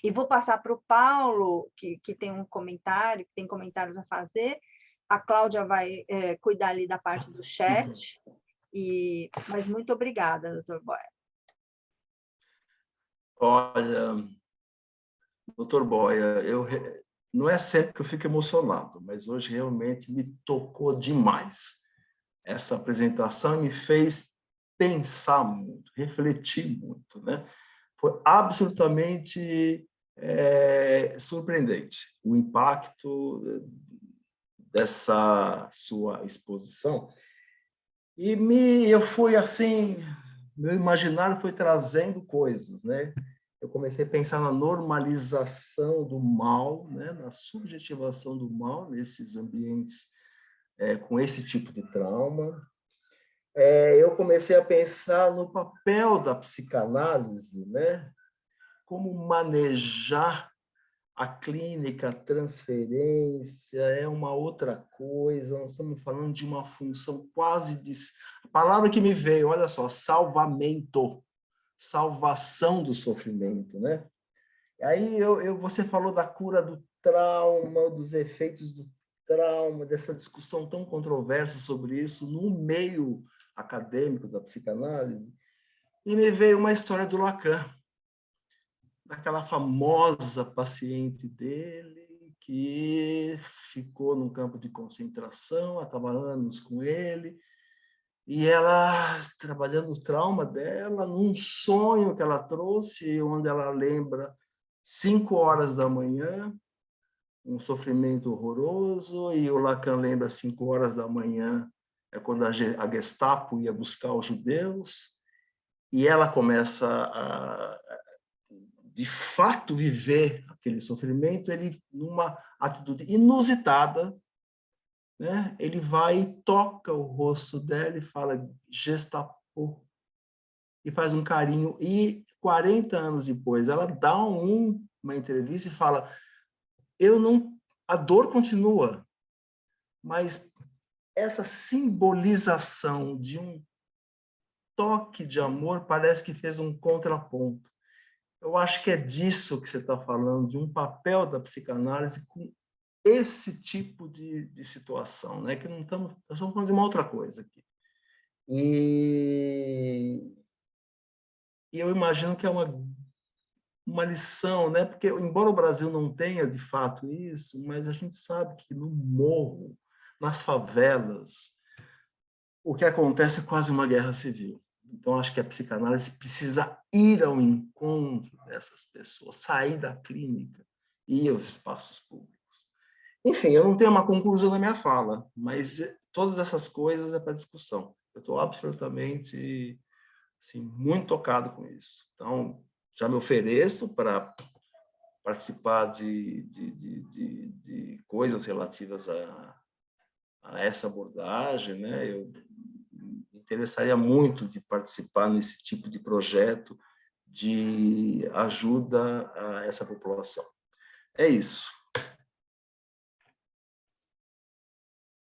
E vou passar para o Paulo, que tem um comentário, que tem comentários a fazer. A Cláudia vai cuidar ali da parte do chat. Mas muito obrigada, doutor Boia. Olha, doutor Boia, não é sempre que eu fico emocionado, mas hoje realmente me tocou demais. Essa apresentação me fez pensar muito, refletir muito, né? Foi absolutamente surpreendente o impacto dessa sua exposição. E eu fui assim, meu imaginário foi trazendo coisas, né? Eu comecei a pensar na normalização do mal, né? Na subjetivação do mal nesses ambientes com esse tipo de trauma. eu comecei a pensar no papel da psicanálise, né? Como manejar a clínica, a transferência, é uma outra coisa, nós estamos falando de uma função quase de... A palavra que me veio, olha só, salvamento, salvação do sofrimento, né? Aí você falou da cura do trauma, dos efeitos do trauma, dessa discussão tão controversa sobre isso no meio acadêmico da psicanálise, e me veio uma história do Lacan, daquela famosa paciente dele que ficou num campo de concentração, estava anos com ele, e ela, trabalhando o trauma dela, num sonho que ela trouxe, onde ela lembra 5 horas da manhã, um sofrimento horroroso, e o Lacan lembra 5 horas da manhã, é quando a Gestapo ia buscar os judeus, e ela começa a de fato viver aquele sofrimento, ele, numa atitude inusitada, né, ele vai e toca o rosto dela e fala Gestapo, e faz um carinho, e 40 anos depois ela dá uma entrevista e fala, a dor continua, mas essa simbolização de um toque de amor parece que fez um contraponto. Eu acho que é disso que você está falando, de um papel da psicanálise com esse tipo de situação, né? Que nós estamos falando de uma outra coisa aqui. E eu imagino que é uma lição, né? Porque, embora o Brasil não tenha, de fato, isso, mas a gente sabe que no morro, nas favelas, o que acontece é quase uma guerra civil. Então, acho que a psicanálise precisa ir ao encontro dessas pessoas, sair da clínica e ir aos espaços públicos. Enfim, eu não tenho uma conclusão na minha fala, mas todas essas coisas é para discussão. Eu estou absolutamente, assim, muito tocado com isso. Então, já me ofereço para participar de coisas relativas a essa abordagem, né? Eu me interessaria muito de participar nesse tipo de projeto de ajuda a essa população. É isso.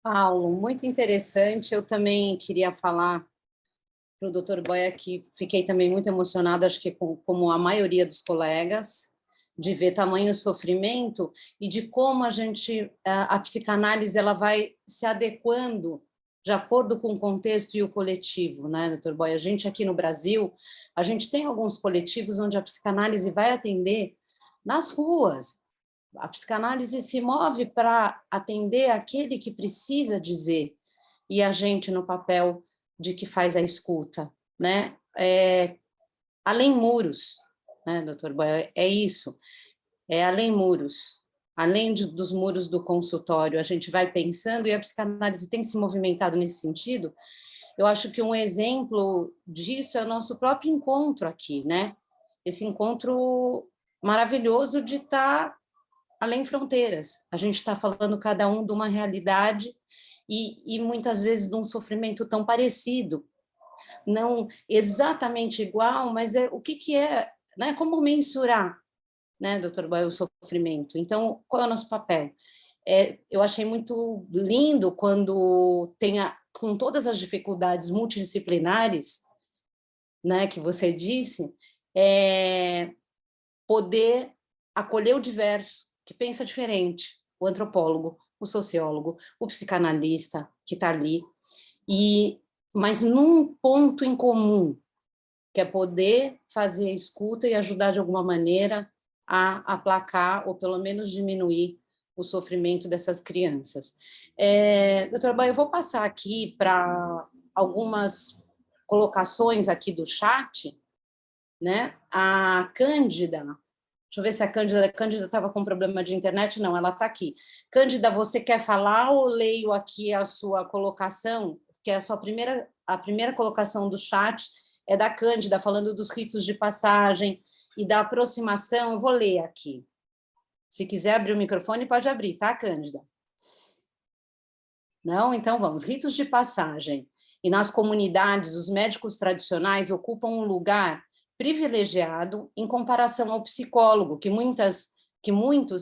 Paulo, muito interessante. Eu também queria falar para o Dr. Boia que fiquei também muito emocionada, acho que como a maioria dos colegas, de ver tamanho sofrimento e de como a psicanálise ela vai se adequando de acordo com o contexto e o coletivo, né, Dr. Boia? A gente aqui no Brasil, a gente tem alguns coletivos onde a psicanálise vai atender nas ruas. A psicanálise se move para atender aquele que precisa dizer, e a gente no papel de que faz a escuta, né? Além muros, né, doutor Boia? É isso, além muros, além dos muros do consultório, a gente vai pensando, e a psicanálise tem se movimentado nesse sentido. Eu acho que um exemplo disso é o nosso próprio encontro aqui, né? Esse encontro maravilhoso de estar além fronteiras. A gente está falando cada um de uma realidade e muitas vezes de um sofrimento tão parecido, não exatamente igual, mas o que é, né? Como mensurar, né, doutor Boia, o sofrimento? Então, qual é o nosso papel? Eu achei muito lindo quando com todas as dificuldades multidisciplinares, né, que você disse, poder acolher o diverso, que pensa diferente, o antropólogo, o sociólogo, o psicanalista que está ali, mas num ponto em comum, que é poder fazer escuta e ajudar de alguma maneira a aplacar ou pelo menos diminuir o sofrimento dessas crianças. Doutora Boia, eu vou passar aqui para algumas colocações aqui do chat, né? A Cândida, deixa eu ver se a Cândida estava com problema de internet. Não, ela está aqui. Cândida, você quer falar ou leio aqui a sua colocação? Que é a primeira colocação do chat é da Cândida, falando dos ritos de passagem e da aproximação. Eu vou ler aqui. Se quiser abrir o microfone, pode abrir, tá, Cândida? Não? Então vamos. Ritos de passagem. E nas comunidades, os médicos tradicionais ocupam um lugar privilegiado em comparação ao psicólogo, que muitos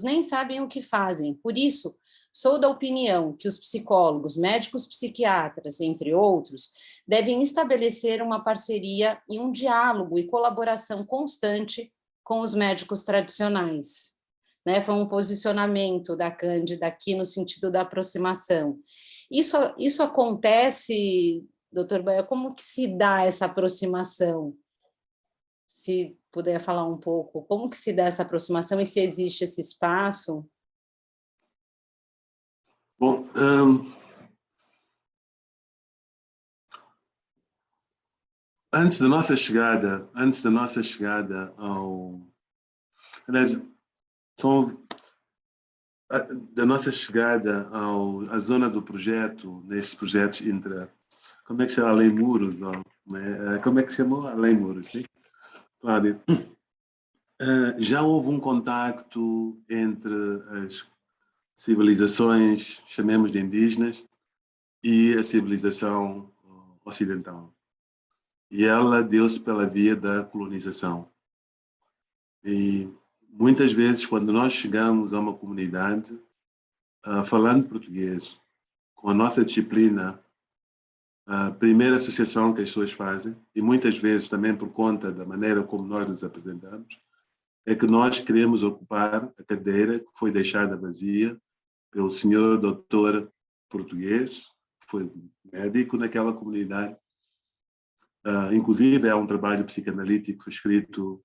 nem sabem o que fazem. Por isso, sou da opinião que os psicólogos, médicos psiquiatras, entre outros, devem estabelecer uma parceria e um diálogo e colaboração constante com os médicos tradicionais. Né? Foi um posicionamento da Cândida aqui no sentido da aproximação. Isso acontece, doutor Boia, como que se dá essa aproximação? Se puder falar um pouco, como que se dá essa aproximação e se existe esse espaço? Bom, antes da nossa chegada ao... Aliás, da nossa chegada à zona do projeto, nestes projetos como é que chama? Além Muros? Como é que chamou? Além Muros, sim? Cláudio, já houve um contacto entre as civilizações, chamemos de indígenas, e a civilização ocidental. E ela deu-se pela via da colonização. E muitas vezes, quando nós chegamos a uma comunidade, falando português, com a nossa disciplina, a primeira associação que as pessoas fazem, e muitas vezes também por conta da maneira como nós nos apresentamos, é que nós queremos ocupar a cadeira que foi deixada vazia pelo senhor doutor português, que foi médico naquela comunidade. Inclusive, é um trabalho psicanalítico escrito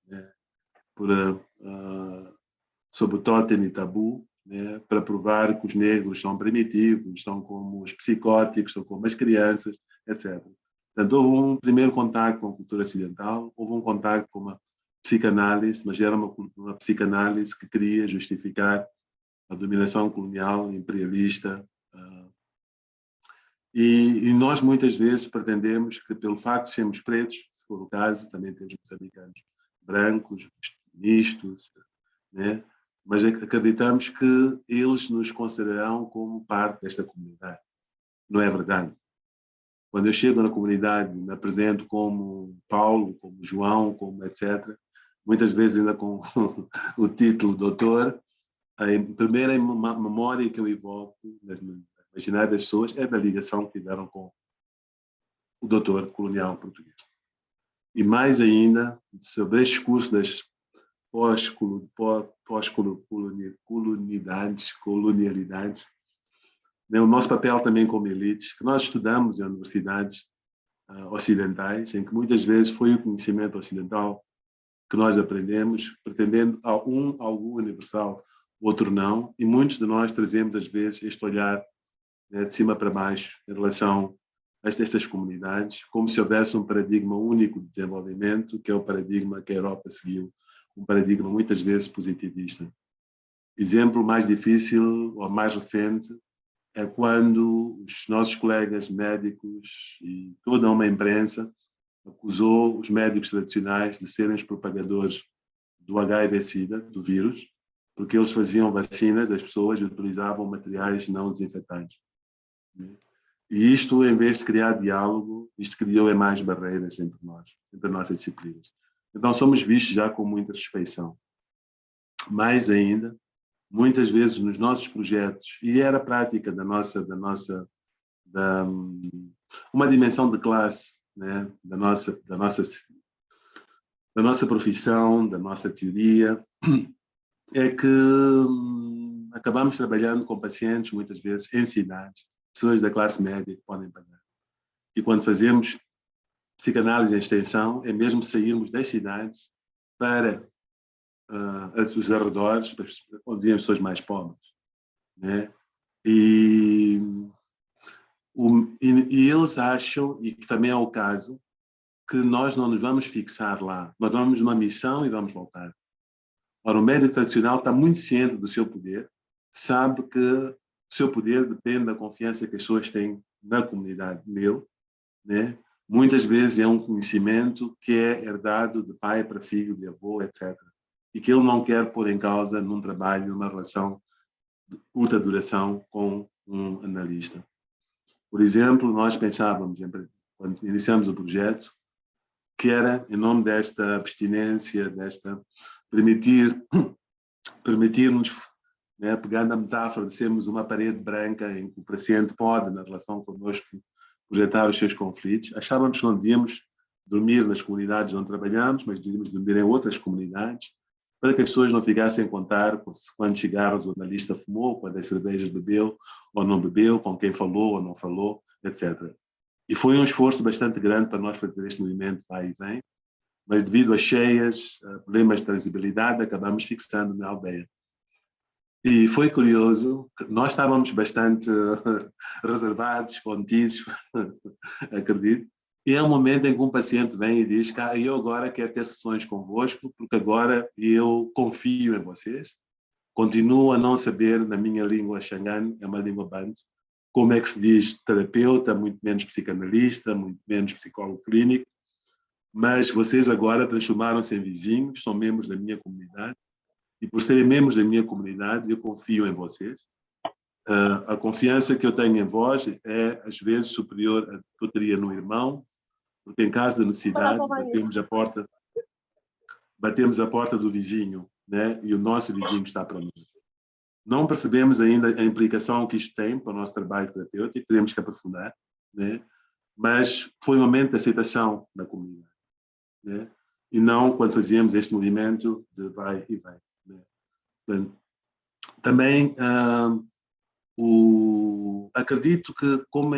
sobre o tótem e tabu, né, para provar que os negros são primitivos, são como os psicóticos, são como as crianças, etc. Portanto, houve um primeiro contato com a cultura ocidental, houve um contato com uma psicanálise, mas era uma psicanálise que queria justificar a dominação colonial, imperialista. E nós, muitas vezes, pretendemos que, pelo facto de sermos pretos, se for o caso, também temos moçambicanos brancos, mistos, né? Mas acreditamos que eles nos considerarão como parte desta comunidade. Não é verdade. Quando eu chego na comunidade, me apresento como Paulo, como João, como etc., muitas vezes ainda com o título doutor, a primeira memória que eu evoco nas imaginárias das pessoas é da ligação que tiveram com o doutor colonial português. E mais ainda, sobre este curso das colonialidades, né, o nosso papel também como elites, que nós estudamos em universidades ocidentais, em que muitas vezes foi o conhecimento ocidental que nós aprendemos, pretendendo algo universal, outro não, e muitos de nós trazemos às vezes este olhar, né, de cima para baixo em relação a estas comunidades, como se houvesse um paradigma único de desenvolvimento, que é o paradigma que a Europa seguiu, um paradigma muitas vezes positivista. Exemplo mais difícil ou mais recente é quando os nossos colegas médicos e toda uma imprensa acusou os médicos tradicionais de serem os propagadores do HIV-Sida, do vírus, porque eles faziam vacinas às pessoas e utilizavam materiais não desinfetantes. E isto, em vez de criar diálogo, isto criou mais barreiras entre nós, entre as nossas disciplinas. Então, somos vistos já com muita suspeição. Mais ainda, muitas vezes nos nossos projetos, e era prática uma dimensão de classe, né, da nossa profissão, da nossa teoria, é que acabamos trabalhando com pacientes, muitas vezes, em cidades, pessoas da classe média que podem pagar. E quando fazemos psicanálise em extensão, é mesmo sairmos das cidades para os arredores, onde vivem pessoas mais pobres, né? E eles acham, e que também é o caso, que nós não nos vamos fixar lá. Nós vamos numa missão e vamos voltar. Ora, o médico tradicional está muito ciente do seu poder, sabe que o seu poder depende da confiança que as pessoas têm na comunidade dele, né? Muitas vezes é um conhecimento que é herdado de pai para filho, de avô, etc. E que ele não quer pôr em causa num trabalho, numa relação de curta duração com um analista. Por exemplo, nós pensávamos, quando iniciamos o projeto, que era, em nome desta abstinência, permitir-nos, né, pegando a metáfora de sermos uma parede branca em que o paciente pode, na relação connosco, projetar os seus conflitos, achávamos que não devíamos dormir nas comunidades onde trabalhamos, mas devíamos dormir em outras comunidades, para que as pessoas não ficassem a contar quantos cigarros o analista fumou, quantas cervejas bebeu ou não bebeu, com quem falou ou não falou, etc. E foi um esforço bastante grande para nós fazer este movimento vai e vem, mas devido às cheias, a problemas de transibilidade, acabamos fixando na aldeia. E foi curioso, nós estávamos bastante reservados, contidos, acredito, e é um momento em que um paciente vem e diz: eu agora quero ter sessões convosco, porque agora eu confio em vocês, continuo a não saber, na minha língua xangane, é uma língua banto, como é que se diz terapeuta, muito menos psicanalista, muito menos psicólogo clínico, mas vocês agora transformaram-se em vizinhos, são membros da minha comunidade, e por serem membros da minha comunidade, eu confio em vocês. A confiança que eu tenho em vós é, às vezes, superior a que eu teria no irmão, porque em caso de necessidade, batemos a porta do vizinho, né? E o nosso vizinho está para nós. Não percebemos ainda a implicação que isto tem para o nosso trabalho terapêutico, teremos que aprofundar, né? Mas foi um momento de aceitação da comunidade, né? E não quando fazíamos este movimento de vai e vem, né? Portanto, também acredito que, como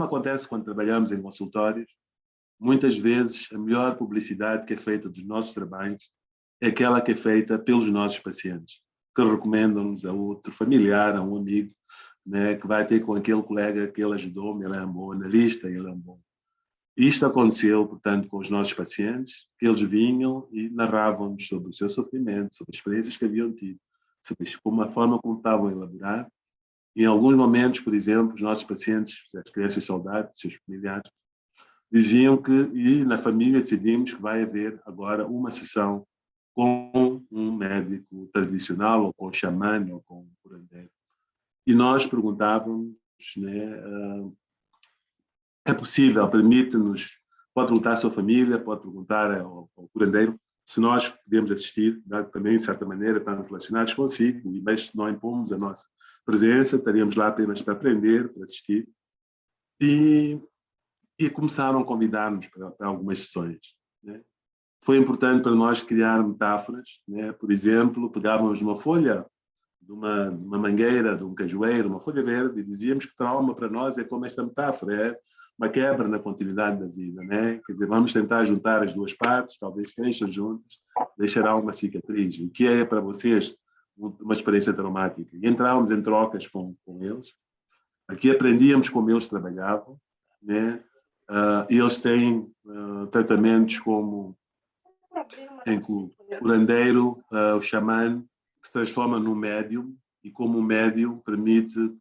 acontece quando trabalhamos em consultórios, muitas vezes a melhor publicidade que é feita dos nossos trabalhos é aquela que é feita pelos nossos pacientes, que recomendam-nos a outro familiar, a um amigo, né, que vai ter com aquele colega que ele ajudou-me, ele é um bom analista, ele é um bom. Isto aconteceu, portanto, com os nossos pacientes, que eles vinham e narravam-nos sobre o seu sofrimento, sobre as experiências que haviam tido, sobre a forma como estavam a elaborar. E em alguns momentos, por exemplo, os nossos pacientes, as crianças saudáveis, seus familiares, diziam que, e na família decidimos que vai haver agora uma sessão com um médico tradicional, ou com um xamã, ou com um curandeiro. E nós perguntávamos, né, é possível, permite-nos, pode perguntar à sua família, pode perguntar ao curandeiro, se nós podemos assistir, também, de certa maneira, estamos relacionados consigo, e mas não impomos a nossa presença, estaríamos lá apenas para aprender, para assistir. E começaram a convidar-nos para algumas sessões, né? Foi importante para nós criar metáforas, né? Por exemplo, pegávamos uma folha de uma mangueira, de um cajueiro, uma folha verde, e dizíamos que trauma para nós é como esta metáfora, é uma quebra na continuidade da vida, né? Quer dizer, vamos tentar juntar as duas partes, talvez cresçam juntas, deixará uma cicatriz. O que é para vocês uma experiência traumática? E entrávamos em trocas com eles. Aqui aprendíamos como eles trabalhavam, né? Eles têm tratamentos como em que o curandeiro, o xamã, se transforma num médium, e como o médium permite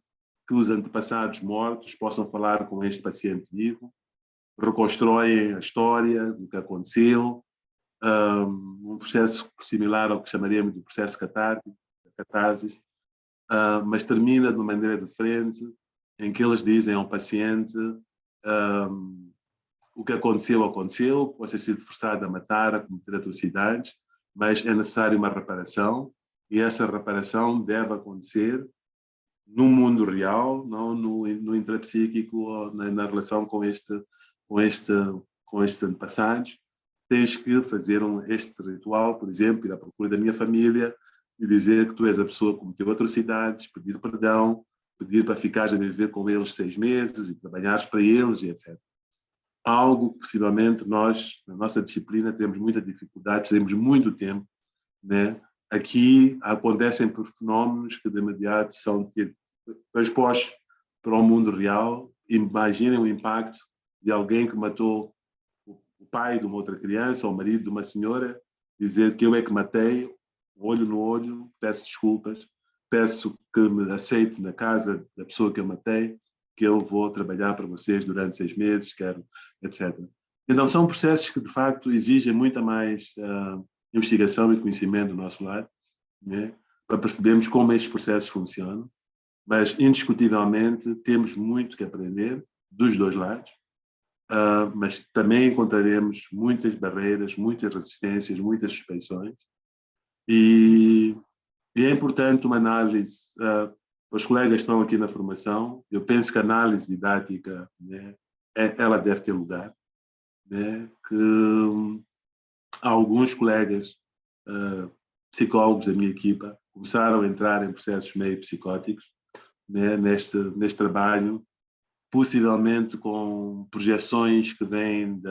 que os antepassados mortos possam falar com este paciente vivo, reconstroem a história do que aconteceu, um processo similar ao que chamaríamos de processo catarsis, mas termina de uma maneira diferente, em que eles dizem ao paciente o que aconteceu, pode ter sido forçado a matar, a cometer atrocidades, mas é necessário uma reparação, e essa reparação deve acontecer no mundo real, não no intrapsíquico ou na relação com estes antepassados. Tens que fazer este ritual, por exemplo, ir à procura da minha família e dizer que tu és a pessoa que cometeu atrocidades, pedir perdão, pedir para ficares a viver com eles 6 meses e trabalhares para eles, e etc. Algo que, possivelmente, nós, na nossa disciplina, temos muita dificuldade, temos muito tempo, né? Aqui acontecem por fenómenos que, de imediato, são transpostos para o mundo real. Imaginem o impacto de alguém que matou o pai de uma outra criança, ou o marido de uma senhora, dizer que eu é que matei, olho no olho, peço desculpas, peço que me aceite na casa da pessoa que eu matei, que eu vou trabalhar para vocês durante 6 meses, quero, etc. Então, são processos que, de facto, exigem muita mais investigação e conhecimento do nosso lado, né, para percebermos como estes processos funcionam, mas, indiscutivelmente, temos muito que aprender dos dois lados, mas também encontraremos muitas barreiras, muitas resistências, muitas suspeições. E é importante uma análise. Os colegas estão aqui na formação, eu penso que a análise didática, né, ela deve ter lugar, né, que alguns colegas psicólogos da minha equipa começaram a entrar em processos meio psicóticos, né, neste trabalho, possivelmente com projeções que vêm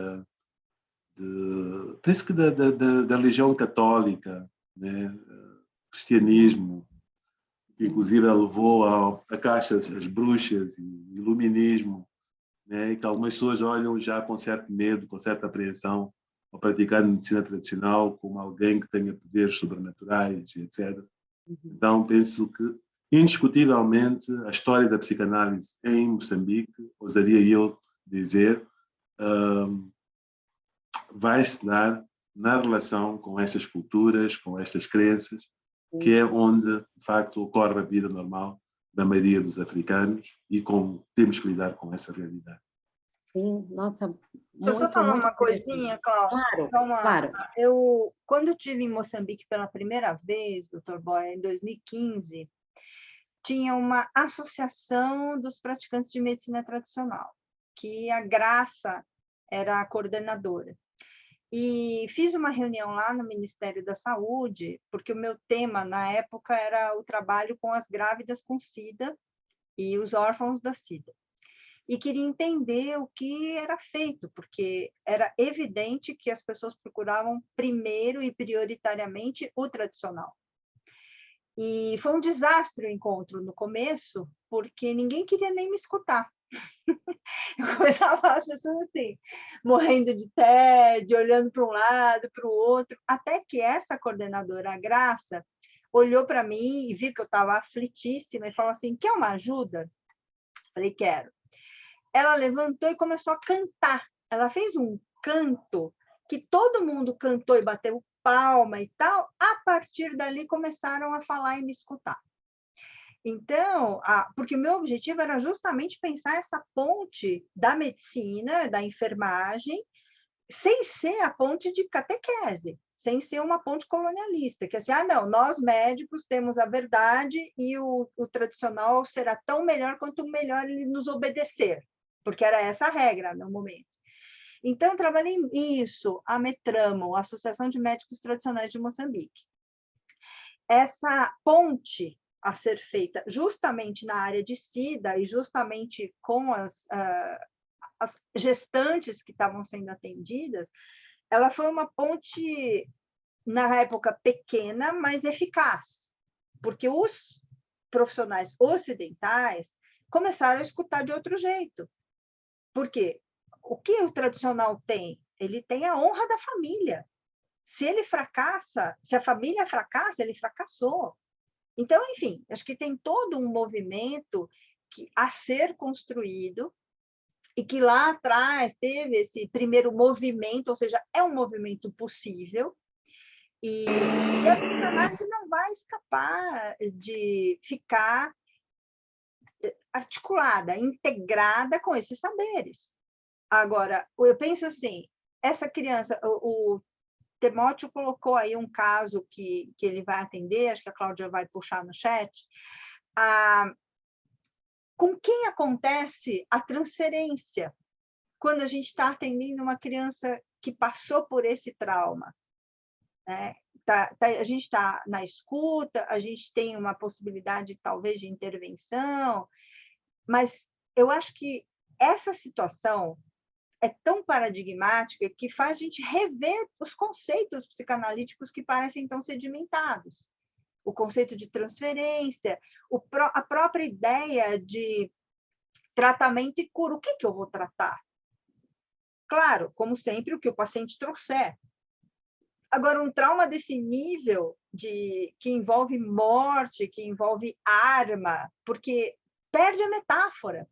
penso que da religião católica, né, cristianismo, que inclusive levou a caixa as bruxas e iluminismo, né, e que algumas pessoas olham já com certo medo, com certa apreensão ao praticar medicina tradicional como alguém que tenha poderes sobrenaturais, etc. Então, penso que, indiscutivelmente, a história da psicanálise em Moçambique, ousaria eu dizer, vai se dar na relação com estas culturas, com estas crenças, que é onde, de facto, ocorre a vida normal da maioria dos africanos e como temos que lidar com essa realidade. Sim, nossa, Deixa eu só falar uma coisinha, Cláudia. Claro. Quando eu estive em Moçambique pela primeira vez, Dr. Boia, em 2015, tinha uma associação dos praticantes de medicina tradicional, que a Graça era a coordenadora. E fiz uma reunião lá no Ministério da Saúde, porque o meu tema, na época, era o trabalho com as grávidas com SIDA e os órfãos da SIDA. E queria entender o que era feito, porque era evidente que as pessoas procuravam primeiro e prioritariamente o tradicional. E foi um desastre o encontro no começo, porque ninguém queria nem me escutar. Eu começava a falar as pessoas assim, morrendo de tédio, olhando para um lado, para o outro, até que essa coordenadora, a Graça, olhou para mim e viu que eu estava aflitíssima e falou assim, quer uma ajuda? Falei, quero. Ela levantou e começou a cantar. Ela fez um canto que todo mundo cantou e bateu palma e tal. A partir dali, começaram a falar e me escutar. Então, porque o meu objetivo era justamente pensar essa ponte da medicina, da enfermagem, sem ser a ponte de catequese, sem ser uma ponte colonialista, que assim, não, nós médicos temos a verdade e o tradicional será tão melhor quanto melhor ele nos obedecer, porque era essa a regra no momento. Então, eu trabalhei isso, a Metramo, a Associação de Médicos Tradicionais de Moçambique. Essa ponte a ser feita justamente na área de SIDA e justamente com as gestantes que estavam sendo atendidas, ela foi uma ponte, na época, pequena, mas eficaz, porque os profissionais ocidentais começaram a escutar de outro jeito. Porque o que o tradicional tem? Ele tem a honra da família. Se ele fracassa, se a família fracassa, ele fracassou. Então, enfim, acho que tem todo um movimento a ser construído e que lá atrás teve esse primeiro movimento, ou seja, é um movimento possível, e a psicanálise não vai escapar de ficar articulada, integrada com esses saberes. Agora, eu penso assim, essa criança, o Timóteo colocou aí um caso que ele vai atender, acho que a Cláudia vai puxar no chat, com quem acontece a transferência quando a gente está atendendo uma criança que passou por esse trauma, né? A gente está na escuta, a gente tem uma possibilidade, talvez, de intervenção, mas eu acho que essa situação é tão paradigmática que faz a gente rever os conceitos psicanalíticos que parecem tão sedimentados. O conceito de transferência, a própria ideia de tratamento e cura. O que eu vou tratar? Claro, como sempre, o que o paciente trouxer. Agora, um trauma desse nível, que envolve morte, que envolve arma, porque perde a metáfora.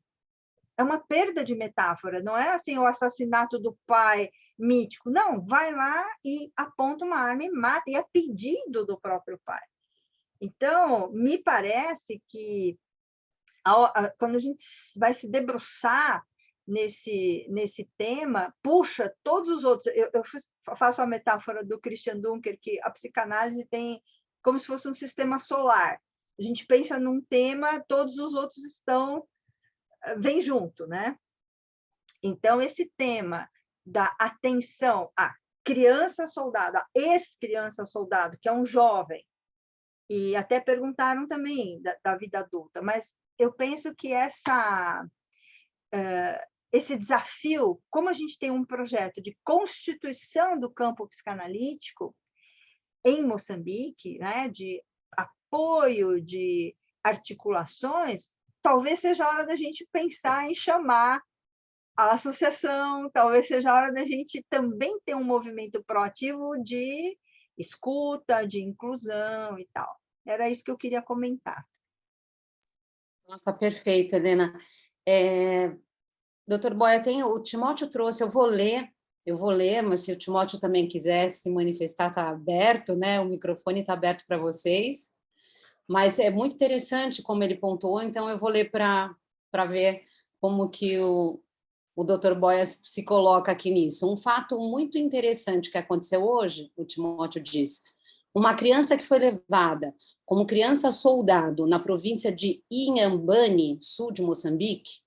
É uma perda de metáfora, não é assim o assassinato do pai mítico. Não, vai lá e aponta uma arma e mata, e é pedido do próprio pai. Então, me parece que quando a gente vai se debruçar nesse tema, puxa todos os outros. Eu faço a metáfora do Christian Dunker, que a psicanálise tem como se fosse um sistema solar. A gente pensa num tema, todos os outros vêm junto, né? Então, esse tema da atenção à criança soldado, à ex-criança soldado, que é um jovem, e até perguntaram também da vida adulta, mas eu penso que esse desafio, como a gente tem um projeto de constituição do campo psicanalítico em Moçambique, né, de apoio, de articulações, talvez seja a hora da gente pensar em chamar a associação, talvez seja a hora da gente também ter um movimento proativo de escuta, de inclusão e tal. Era isso que eu queria comentar. Nossa, perfeito, Helena. Doutor Boia, o Timóteo trouxe, eu vou ler, mas se o Timóteo também quiser se manifestar, está aberto, né? O microfone está aberto para vocês. Mas é muito interessante como ele pontuou, então eu vou ler para ver como que o Dr. Boia se coloca aqui nisso. Um fato muito interessante que aconteceu hoje, o Timóteo diz, uma criança que foi levada como criança soldado na província de Inhambane, sul de Moçambique,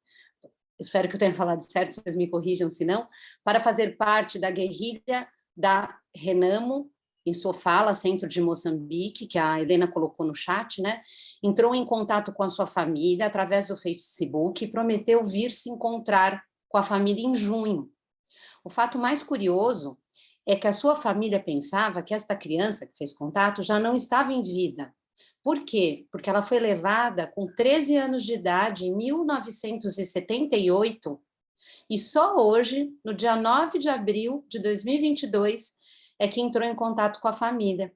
espero que eu tenha falado certo, vocês me corrijam se não, para fazer parte da guerrilha da Renamo, em Sofala, centro de Moçambique, que a Helena colocou no chat, né? Entrou em contato com a sua família através do Facebook e prometeu vir se encontrar com a família em junho. O fato mais curioso é que a sua família pensava que esta criança que fez contato já não estava em vida. Por quê? Porque ela foi levada com 13 anos de idade em 1978 e só hoje, no dia 9 de abril de 2022, é que entrou em contato com a família.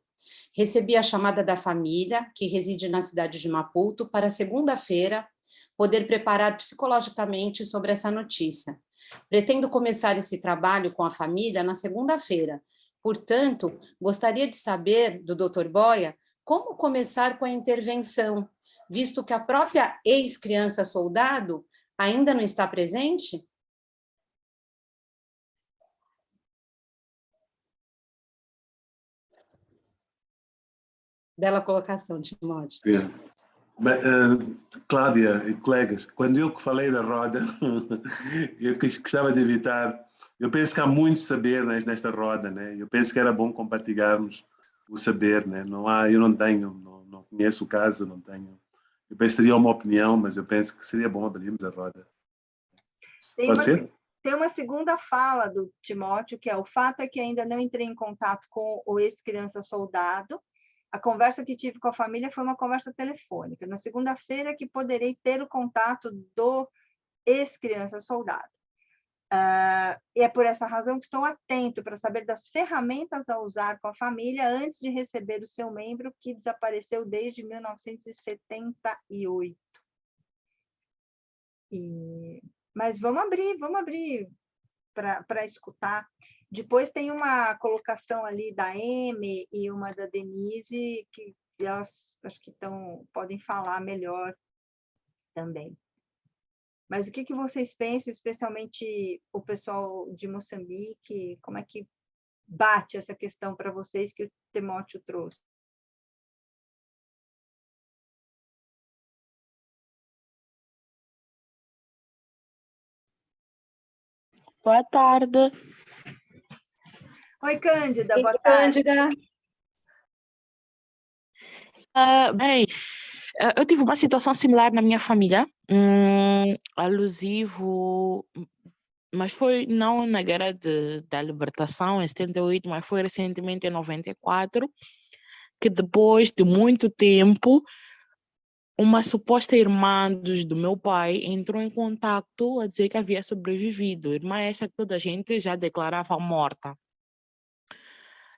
Recebi a chamada da família, que reside na cidade de Maputo, para segunda-feira poder preparar psicologicamente sobre essa notícia. Pretendo começar esse trabalho com a família na segunda-feira. Portanto, gostaria de saber do Dr. Boia como começar com a intervenção, visto que a própria ex-criança soldado ainda não está presente? Bela colocação, Timóteo. Cláudia e colegas, quando eu falei da roda, eu gostava de evitar. Eu penso que há muito saber, né, nesta roda, né? Eu penso que era bom compartilharmos o saber, né? Eu não conheço o caso, não tenho. Eu penso que teria uma opinião, mas eu penso que seria bom abrirmos a roda. Pode ser? Tem uma segunda fala do Timóteo, que é: o fato é que ainda não entrei em contato com o ex-criança soldado. A conversa que tive com a família foi uma conversa telefônica. Na segunda-feira que poderei ter o contato do ex-criança soldado. E é por essa razão que estou atento para saber das ferramentas a usar com a família antes de receber o seu membro que desapareceu desde 1978. Mas vamos abrir para escutar. Depois tem uma colocação ali da Amy e uma da Denise, que elas acho que podem falar melhor também. Mas o que vocês pensam, especialmente o pessoal de Moçambique, como é que bate essa questão para vocês que o Timóteo trouxe? Boa tarde. Oi, Cândida, boa tarde. Cândida. Bem, eu tive uma situação similar na minha família, alusivo, mas foi não na Guerra da Libertação, em 78, mas foi recentemente em 94, que depois de muito tempo, uma suposta irmã do meu pai entrou em contato a dizer que havia sobrevivido. Irmã essa que toda a gente já declarava morta.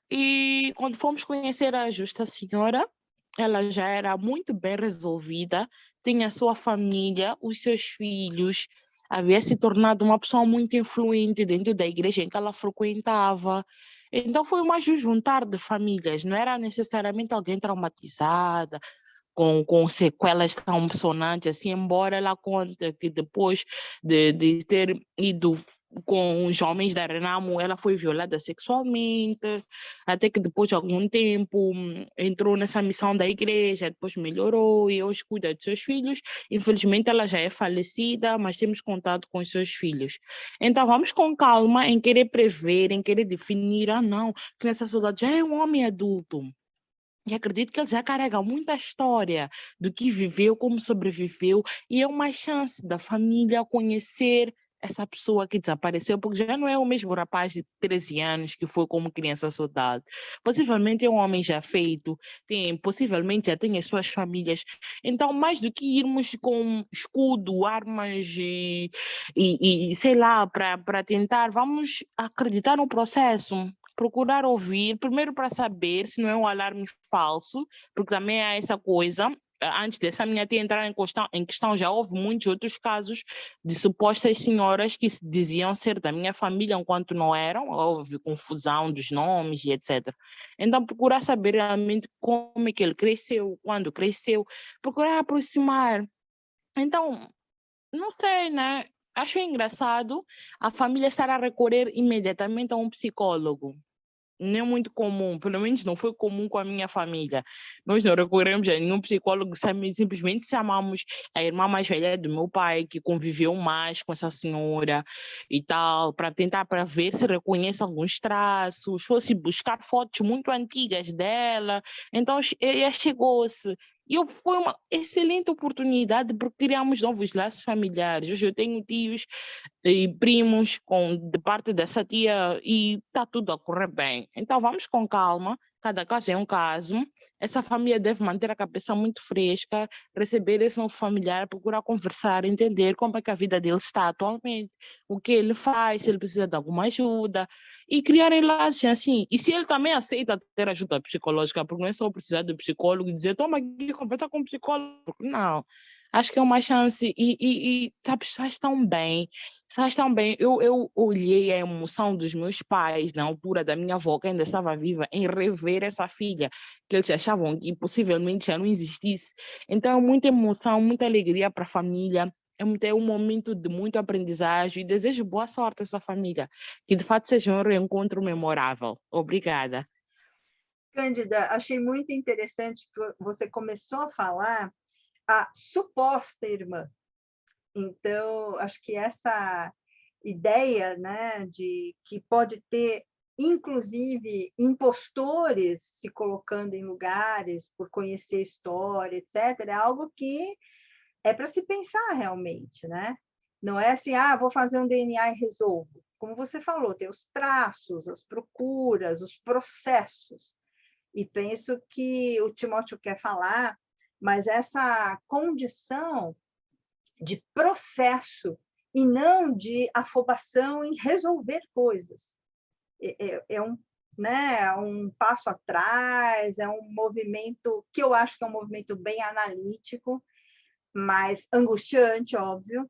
E quando fomos conhecer a Justa Senhora, ela já era muito bem resolvida, tinha sua família, os seus filhos, havia se tornado uma pessoa muito influente dentro da igreja em que ela frequentava. Então foi mais um juntar de famílias, não era necessariamente alguém traumatizada, com sequelas tão sonantes, assim, embora ela conte que depois de ter ido com os homens da Renamo, ela foi violada sexualmente, até que depois de algum tempo entrou nessa missão da igreja, depois melhorou e hoje cuida de seus filhos. Infelizmente ela já é falecida, mas temos contato com os seus filhos. Então vamos com calma em querer prever, em querer definir, não, que nessa saudade já é um homem adulto. E acredito que ele já carrega muita história do que viveu, como sobreviveu, e é uma chance da família conhecer essa pessoa que desapareceu, porque já não é o mesmo rapaz de 13 anos que foi como criança soldado. Possivelmente é um homem já feito, possivelmente já tem as suas famílias. Então, mais do que irmos com escudo, armas e sei lá, para tentar, vamos acreditar no processo. Procurar ouvir, primeiro para saber se não é um alarme falso, porque também há essa coisa. Antes dessa minha tia entrar em questão, já houve muitos outros casos de supostas senhoras que se diziam ser da minha família enquanto não eram, houve confusão dos nomes e etc. Então, procurar saber realmente como é que ele cresceu, quando cresceu, procurar aproximar. Então, não sei, né? Acho engraçado a família estar a recorrer imediatamente a um psicólogo. Não é muito comum, pelo menos não foi comum com a minha família. Nós não recorremos a nenhum psicólogo, simplesmente chamamos a irmã mais velha do meu pai, que conviveu mais com essa senhora e tal, para ver se reconhece alguns traços, fosse buscar fotos muito antigas dela. Então, chegou-se. E foi uma excelente oportunidade porque criamos novos laços familiares. Hoje eu tenho tios e primos de parte dessa tia e está tudo a correr bem. Então vamos com calma, cada caso é um caso. Essa família deve manter a cabeça muito fresca, receber esse novo familiar, procurar conversar, entender como é que a vida dele está atualmente, o que ele faz, se ele precisa de alguma ajuda e criar laços assim. E se ele também aceita ter ajuda psicológica, porque não é só precisar do psicólogo e dizer toma aqui, conversa com o psicólogo. Não. Acho que é uma chance e sabes tão bem. Sabes tão bem, eu olhei a emoção dos meus pais na altura da minha avó, que ainda estava viva, em rever essa filha, que eles achavam que possivelmente já não existisse. Então, muita emoção, muita alegria para a família. É um momento de muito aprendizagem e desejo boa sorte a essa família. Que de fato seja um reencontro memorável. Obrigada. Cândida, achei muito interessante que você começou a falar a suposta irmã. Então, acho que essa ideia, né, de que pode ter, inclusive, impostores se colocando em lugares por conhecer história, etc., é algo que é para se pensar realmente, né? Não é assim, vou fazer um DNA e resolvo. Como você falou, tem os traços, as procuras, os processos. E penso que o Timóteo quer falar, mas essa condição de processo e não de afobação em resolver coisas. É um passo atrás, é um movimento que eu acho que é um movimento bem analítico, mas angustiante, óbvio.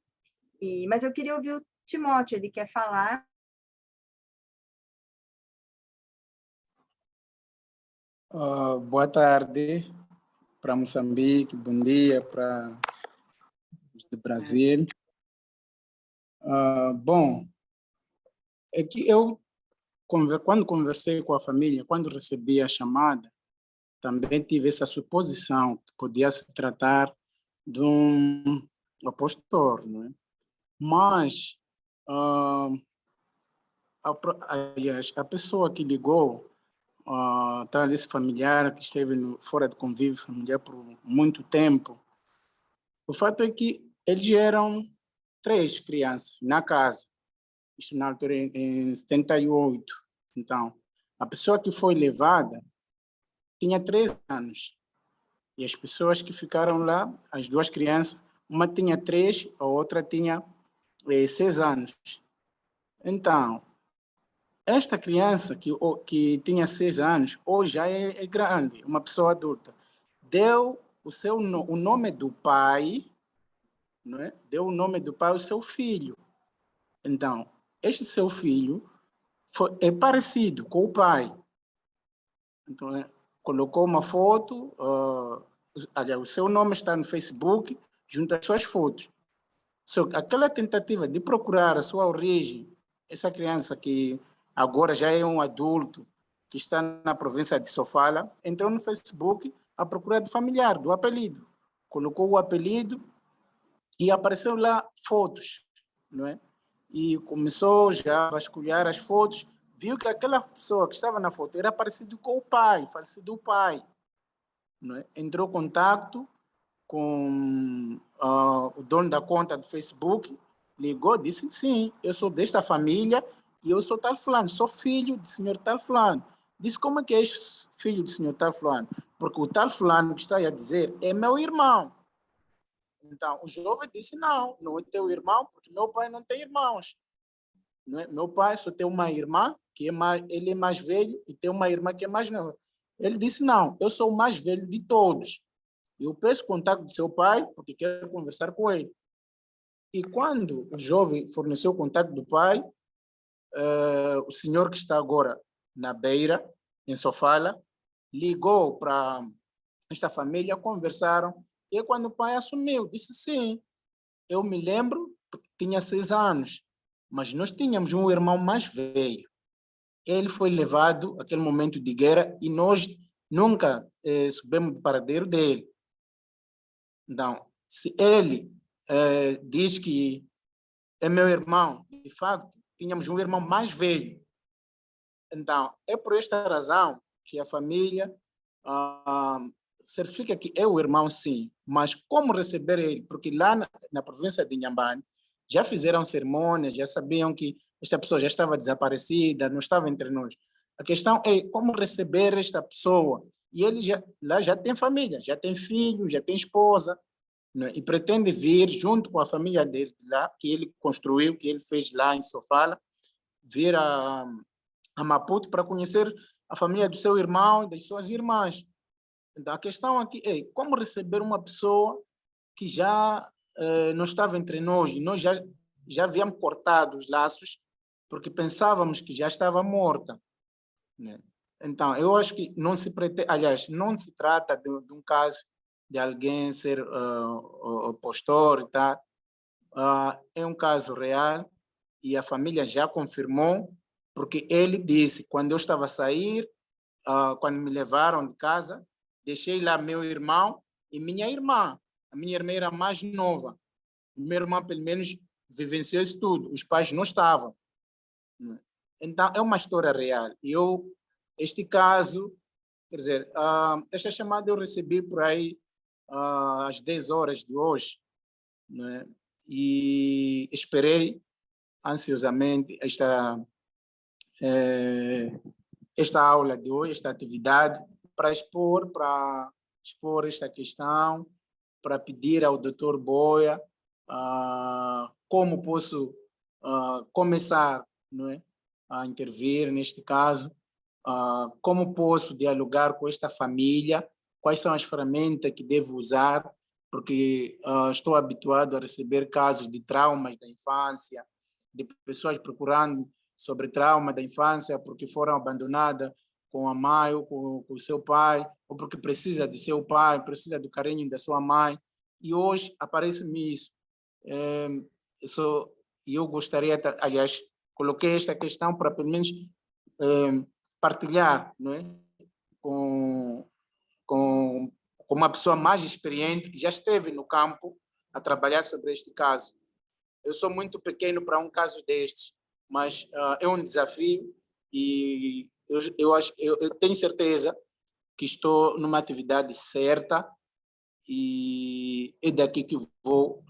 Mas eu queria ouvir o Timóteo, ele quer falar. Boa tarde para Moçambique, bom dia para o Brasil. Bom, é que eu, quando conversei com a família, quando recebi a chamada, também tive essa suposição que podia se tratar de um opositor, não é? Mas, aliás, a pessoa que ligou, tal esse familiar que esteve fora de convívio familiar por muito tempo, o fato é que eles eram 3 crianças na casa, isso na altura em 78. Então, a pessoa que foi levada tinha 13 anos. E as pessoas que ficaram lá, as 2 crianças, uma tinha 3, a outra tinha 6 anos. Então, esta criança que tinha 6 anos, hoje já é grande, uma pessoa adulta, deu o nome do pai, não é? Deu o nome do pai ao seu filho. Então, este seu filho é parecido com o pai. Então, colocou uma foto aliás, o seu nome está no Facebook junto às suas fotos. Só que aquela tentativa de procurar a sua origem, essa criança que agora já é um adulto, que está na província de Sofala, entrou no Facebook à procura de familiar, do apelido. Colocou o apelido e apareceu lá fotos, não é? E começou já a vasculhar as fotos, viu que aquela pessoa que estava na foto era parecido com o pai, falecido o pai, não é? Entrou em contato com o dono da conta do Facebook, ligou, disse, sim, eu sou desta família e eu sou tal fulano, sou filho do senhor tal fulano. Disse, como é que és filho do senhor tal fulano? Porque o tal fulano que está a dizer é meu irmão. Então, o jovem disse, não, não é teu irmão, porque meu pai não tem irmãos. Não é? Meu pai só tem uma irmã, ele é mais velho, e tem uma irmã que é mais nova. Ele disse, não, eu sou o mais velho de todos. Eu peço contato do seu pai, porque quero conversar com ele. E quando o jovem forneceu o contato do pai, o senhor que está agora na Beira, em Sofala, ligou para esta família, conversaram, e quando o pai assumiu, disse, sim, eu me lembro, porque tinha 6 anos, mas nós tínhamos um irmão mais velho. Ele foi levado àquele momento de guerra e nós nunca soubemos do paradeiro dele. Então, se ele diz que é meu irmão, de fato, tínhamos um irmão mais velho. Então, é por esta razão que a família certifica que é o irmão, sim, mas como receber ele? Porque lá na província de Inhambane já fizeram cerimônias, já sabiam que esta pessoa já estava desaparecida, não estava entre nós. A questão é como receber esta pessoa. E ele lá já tem família, já tem filho, já tem esposa, né? E pretende vir junto com a família dele lá, que ele construiu, que ele fez lá em Sofala, vir a Maputo para conhecer a família do seu irmão e das suas irmãs. Então, a questão aqui é como receber uma pessoa que já não estava entre nós, e nós já havíamos cortado os laços, porque pensávamos que já estava morta, né? Então, eu acho que não se pretende, aliás, não se trata de um caso de alguém ser postor e tal. É um caso real e a família já confirmou, porque ele disse, quando eu estava a sair, quando me levaram de casa, deixei lá meu irmão e minha irmã. A minha irmã era mais nova. Minha irmã, pelo menos, vivenciou isso tudo. Os pais não estavam. Então, é uma história real. E este caso, quer dizer, esta chamada eu recebi por aí às 10 horas de hoje, né? E esperei ansiosamente esta aula de hoje, esta atividade, para expor esta questão, para pedir ao Dr. Boia como posso começar, não é, a intervir neste caso, como posso dialogar com esta família, quais são as ferramentas que devo usar, porque estou habituado a receber casos de traumas da infância, de pessoas procurando sobre trauma da infância porque foram abandonadas com a mãe ou com o seu pai, ou porque precisa do seu pai, precisa do carinho da sua mãe. E hoje aparece-me isso. Eu gostaria, aliás, coloquei esta questão para pelo menos partilhar, não é? com uma pessoa mais experiente que já esteve no campo a trabalhar sobre este caso. Eu sou muito pequeno para um caso destes, mas é um desafio e eu tenho certeza que estou numa atividade certa e é daqui que vou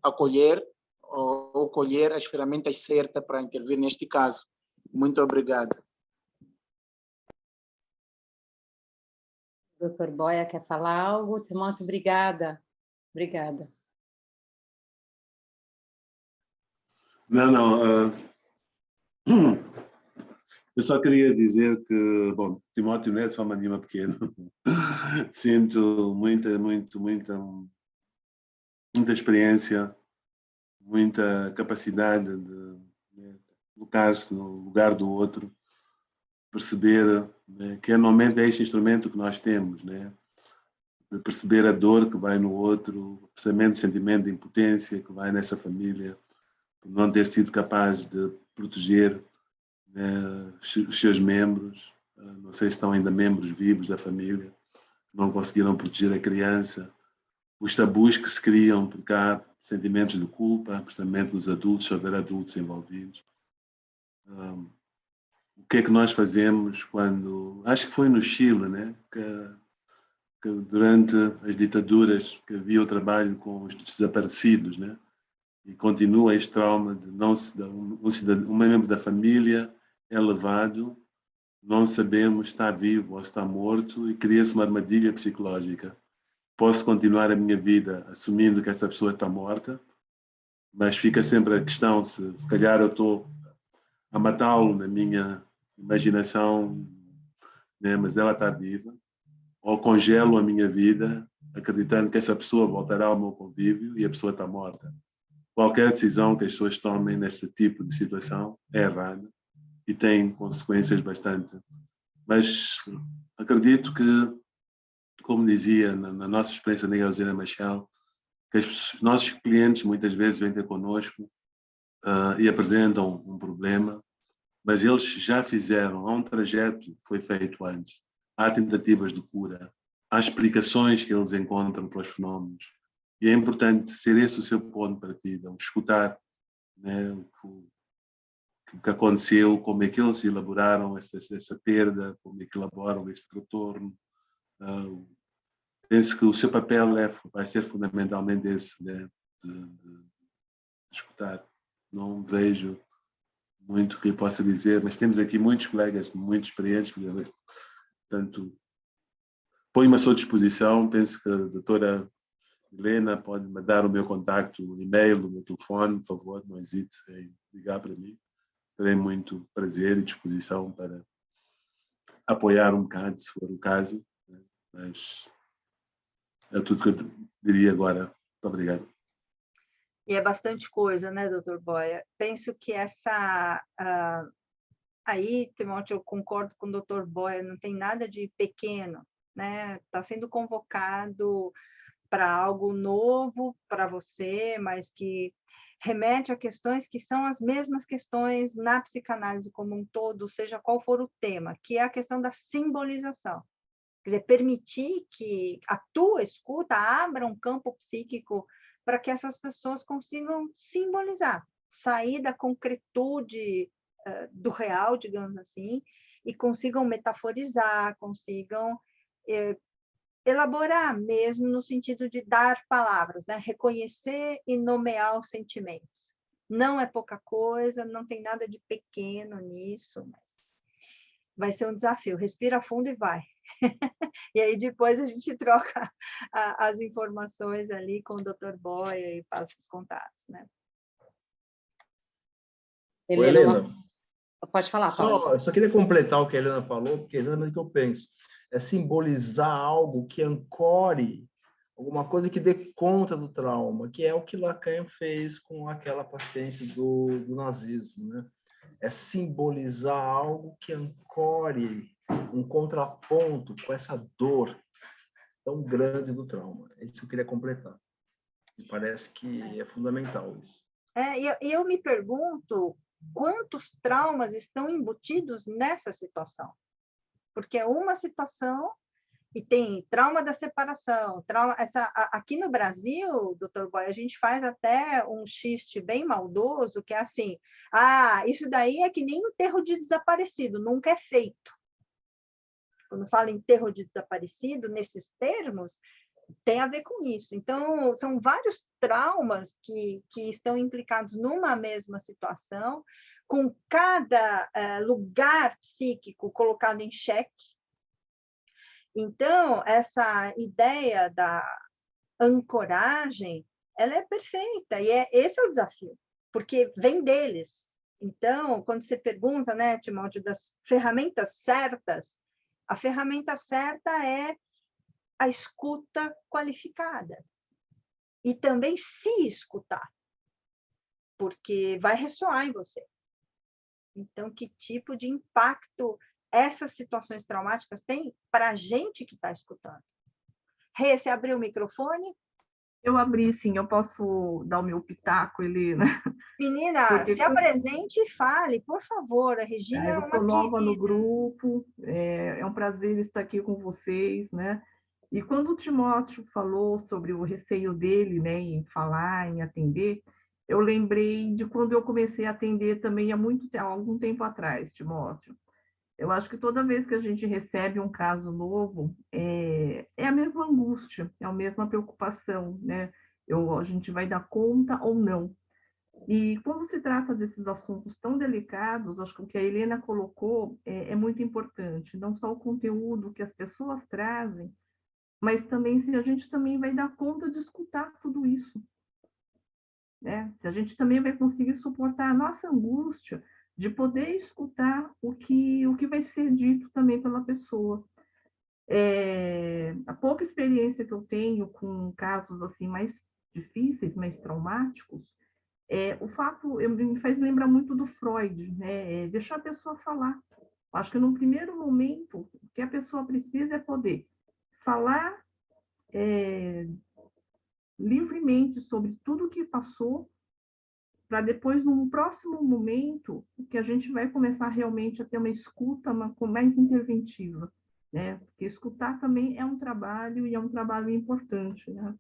acolher ou colher as ferramentas certas para intervir neste caso. Muito obrigado. Dr. Boia quer falar algo? Timóteo, obrigada. Obrigada. Não. Eu só queria dizer que, bom, Timóteo não é de forma nenhuma pequeno. Sinto muita experiência, muita capacidade de colocar-se no lugar do outro, perceber, né, que anualmente é este instrumento que nós temos, né? de perceber a dor que vai no outro, o sentimento de impotência que vai nessa família, por não ter sido capaz de proteger, né, os seus membros, não sei se estão ainda membros vivos da família, não conseguiram proteger a criança, os tabus que se criam, porque há sentimentos de culpa, principalmente nos adultos, se houver adultos envolvidos. O que é que nós fazemos quando... Acho que foi no Chile, né? Que durante as ditaduras que havia o trabalho com os desaparecidos, né? E continua este trauma de um membro da família é levado, não sabemos se está vivo ou se está morto, e cria-se uma armadilha psicológica. Posso continuar a minha vida assumindo que essa pessoa está morta, mas fica sempre a questão se calhar eu estou a matá-lo na minha imaginação, né, mas ela está viva, ou congelo a minha vida acreditando que essa pessoa voltará ao meu convívio e a pessoa está morta. Qualquer decisão que as pessoas tomem nesse tipo de situação é errada e tem consequências bastante. Mas acredito que, como dizia na nossa experiência na Eusina Machel, que os nossos clientes muitas vezes vêm ter connosco e apresentam um problema, mas eles já fizeram, há um trajeto que foi feito antes, há tentativas de cura, há explicações que eles encontram para os fenómenos. E é importante ser esse o seu ponto de partida, escutar, né, o que aconteceu, como é que eles elaboraram essa perda, como é que elaboram este retorno. Penso que o seu papel vai ser fundamentalmente esse, né, de escutar. Não vejo muito que lhe possa dizer, mas temos aqui muitos colegas muito experientes, portanto, ponho-me à sua disposição. Penso que a doutora Helena pode me dar o meu contacto, o e-mail, o meu telefone, por favor, não hesite em ligar para mim. Terei muito prazer e disposição para apoiar um bocado, se for o caso, né? Mas é tudo que eu diria agora. Muito obrigado. E é bastante coisa, né, doutor Boia? Penso que essa... aí, Timóteo, eu concordo com o doutor Boia, não tem nada de pequeno, né? Está sendo convocado para algo novo para você, mas que remete a questões que são as mesmas questões na psicanálise como um todo, seja qual for o tema, que é a questão da simbolização. Quer dizer, permitir que a tua escuta abra um campo psíquico para que essas pessoas consigam simbolizar, sair da concretude do real, digamos assim, e consigam metaforizar, consigam elaborar mesmo no sentido de dar palavras, né? Reconhecer e nomear os sentimentos. Não é pouca coisa, não tem nada de pequeno nisso, mas vai ser um desafio. Respira fundo e vai. E aí depois a gente troca as informações ali com o Dr. Boia e passa os contatos, né? Helena, pode falar, Paulo. eu só queria completar o que a Helena falou, porque é exatamente o que eu penso. É simbolizar algo que ancore alguma coisa que dê conta do trauma, que é o que Lacan fez com aquela paciente do nazismo, né? É simbolizar algo que ancore um contraponto com essa dor tão grande do trauma. É isso que eu queria completar. Me parece que é fundamental isso. E eu me pergunto quantos traumas estão embutidos nessa situação. Porque é uma situação e tem trauma da separação, aqui no Brasil, doutor Boia, a gente faz até um xiste bem maldoso, que é assim, isso daí é que nem enterro de desaparecido, nunca é feito. Quando fala enterro de desaparecido, nesses termos, tem a ver com isso. Então, são vários traumas que estão implicados numa mesma situação, com cada lugar psíquico colocado em xeque. Então, essa ideia da ancoragem, ela é perfeita, e esse é o desafio, porque vem deles. Então, quando você pergunta, né, Timóteo, das ferramentas certas, a ferramenta certa é a escuta qualificada. E também se escutar, porque vai ressoar em você. Então, que tipo de impacto essas situações traumáticas têm para a gente que está escutando? Rê, você abriu o microfone? Eu abri, sim, eu posso dar o meu pitaco, Helena? Menina, Porque se apresente e fale, por favor. A Regina é eu uma sou nova no querida. grupo, é um prazer estar aqui com vocês, né? E quando o Timóteo falou sobre o receio dele, né, em falar, em atender, eu lembrei de quando eu comecei a atender também há algum tempo atrás, Timóteo. Eu acho que toda vez que a gente recebe um caso novo, é a mesma angústia, é a mesma preocupação, né? A gente vai dar conta ou não. E quando se trata desses assuntos tão delicados, acho que o que a Helena colocou é muito importante, não só o conteúdo que as pessoas trazem, mas também se a gente também vai dar conta de escutar tudo isso, né? Se a gente também vai conseguir suportar a nossa angústia de poder escutar o que vai ser dito também pela pessoa. A pouca experiência que eu tenho com casos assim mais difíceis, mais traumáticos, o fato me faz lembrar muito do Freud, né? Deixar a pessoa falar. Acho que num primeiro momento, o que a pessoa precisa é poder falar livremente sobre tudo o que passou, para depois, num próximo momento, que a gente vai começar realmente a ter uma escuta mais interventiva, né? Porque escutar também é um trabalho, e é um trabalho importante, né?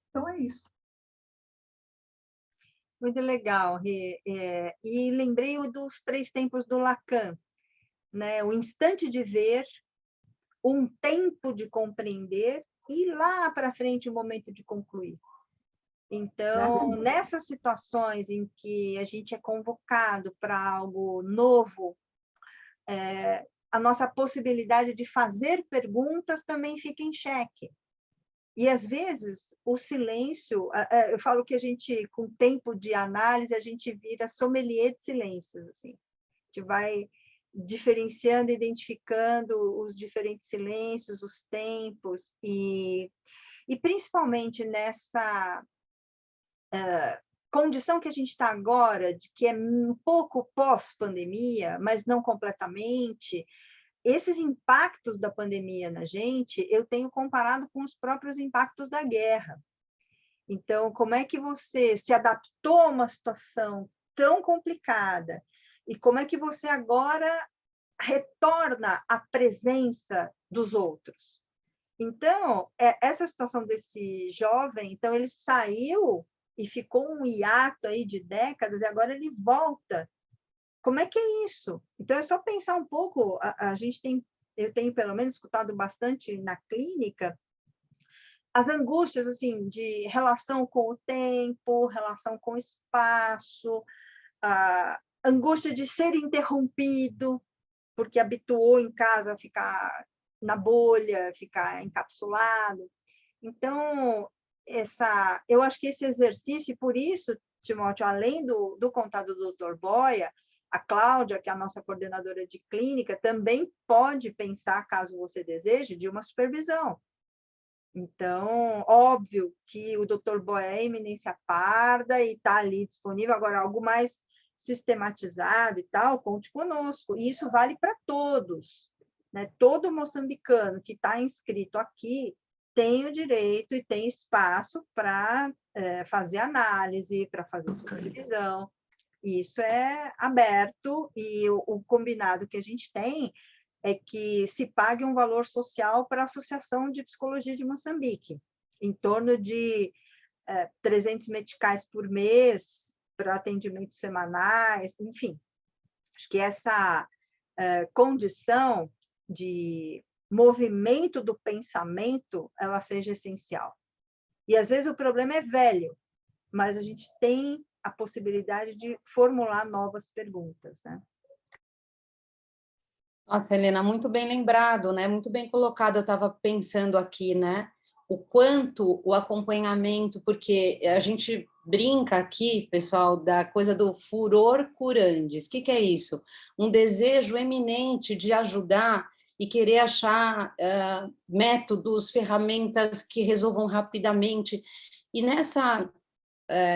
Então, é isso. Muito legal, Rê. E lembrei dos 3 tempos do Lacan, né? O instante de ver, um tempo de compreender e lá para frente o momento de concluir. Então, nessas situações em que a gente é convocado para algo novo, a nossa possibilidade de fazer perguntas também fica em xeque. E, às vezes, o silêncio... Eu falo que a gente, com tempo de análise, a gente vira sommelier de silêncios. Assim. A gente vai diferenciando, identificando os diferentes silêncios, os tempos, e principalmente nessa condição que a gente está agora, de que é um pouco pós-pandemia, mas não completamente, esses impactos da pandemia na gente, eu tenho comparado com os próprios impactos da guerra. Então, como é que você se adaptou a uma situação tão complicada e como é que você agora retorna à presença dos outros? Então, essa situação desse jovem, então ele saiu e ficou um hiato aí de décadas e agora ele volta. Como é que é isso? Então, é só pensar um pouco, eu tenho pelo menos escutado bastante na clínica, as angústias assim, de relação com o tempo, relação com o espaço, a angústia de ser interrompido, porque habituou em casa a ficar na bolha, ficar encapsulado. Então, eu acho que esse exercício, e por isso, Timóteo, além do contato do Dr. Boia, a Cláudia, que é a nossa coordenadora de clínica, também pode pensar, caso você deseje, de uma supervisão. Então, óbvio que o Dr. Boia é eminência parda e está ali disponível. Agora, algo mais sistematizado e tal, conte conosco. E isso vale para todos, né? Todo moçambicano que está inscrito aqui tem o direito e tem espaço para fazer análise, para fazer supervisão. Isso é aberto e o combinado que a gente tem é que se pague um valor social para a Associação de Psicologia de Moçambique, em torno de 300 meticais por mês para atendimentos semanais, enfim. Acho que essa condição de movimento do pensamento, ela seja essencial. E, às vezes, o problema é velho, mas a gente tem a possibilidade de formular novas perguntas, né? Nossa, Helena, muito bem lembrado, né? Muito bem colocado. Eu estava pensando aqui, né? O quanto o acompanhamento, porque a gente brinca aqui, pessoal, da coisa do furor curandes. O que é isso? Um desejo eminente de ajudar e querer achar métodos, ferramentas que resolvam rapidamente. E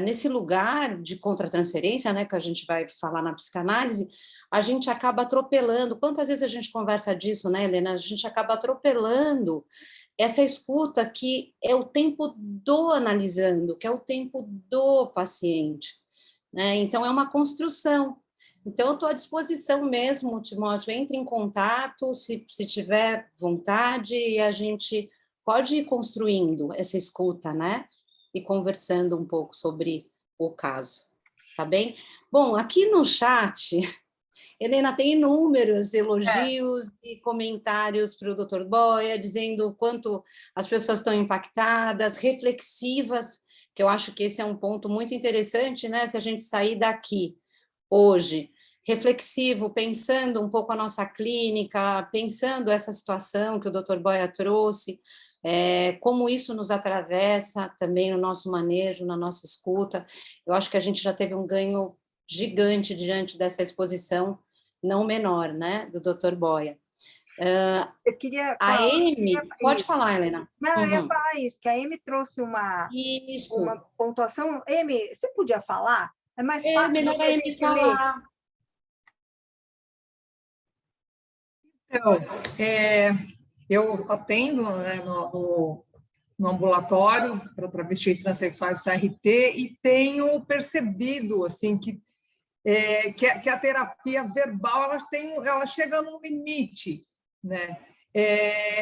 nesse lugar de contratransferência, né, que a gente vai falar na psicanálise, a gente acaba atropelando. Quantas vezes a gente conversa disso, né, Helena? A gente acaba atropelando essa escuta que é o tempo do analisando, que é o tempo do paciente, né? Então, é uma construção. Então, eu estou à disposição mesmo, Timóteo, entre em contato, se tiver vontade, e a gente pode ir construindo essa escuta, né? E conversando um pouco sobre o caso, tá bem? Bom, aqui no chat, Helena, tem inúmeros elogios e comentários para o Dr. Boia, dizendo o quanto as pessoas estão impactadas, reflexivas, que eu acho que esse é um ponto muito interessante, né? Se a gente sair daqui hoje, reflexivo, pensando um pouco a nossa clínica, pensando essa situação que o Dr. Boia trouxe, como isso nos atravessa também no nosso manejo, na nossa escuta. Eu acho que a gente já teve um ganho gigante diante dessa exposição, não menor, né, do Dr. Boia. Eu queria A falar... Amy, pode falar, Helena. Não, eu ia falar isso, que a Amy trouxe uma pontuação. Amy, você podia falar? É mais fácil melhor do que a a Amy gente falar. ler. Então, eu atendo, né, no ambulatório para travestis transexuais CRT e tenho percebido assim que a terapia verbal ela chega num limite, né?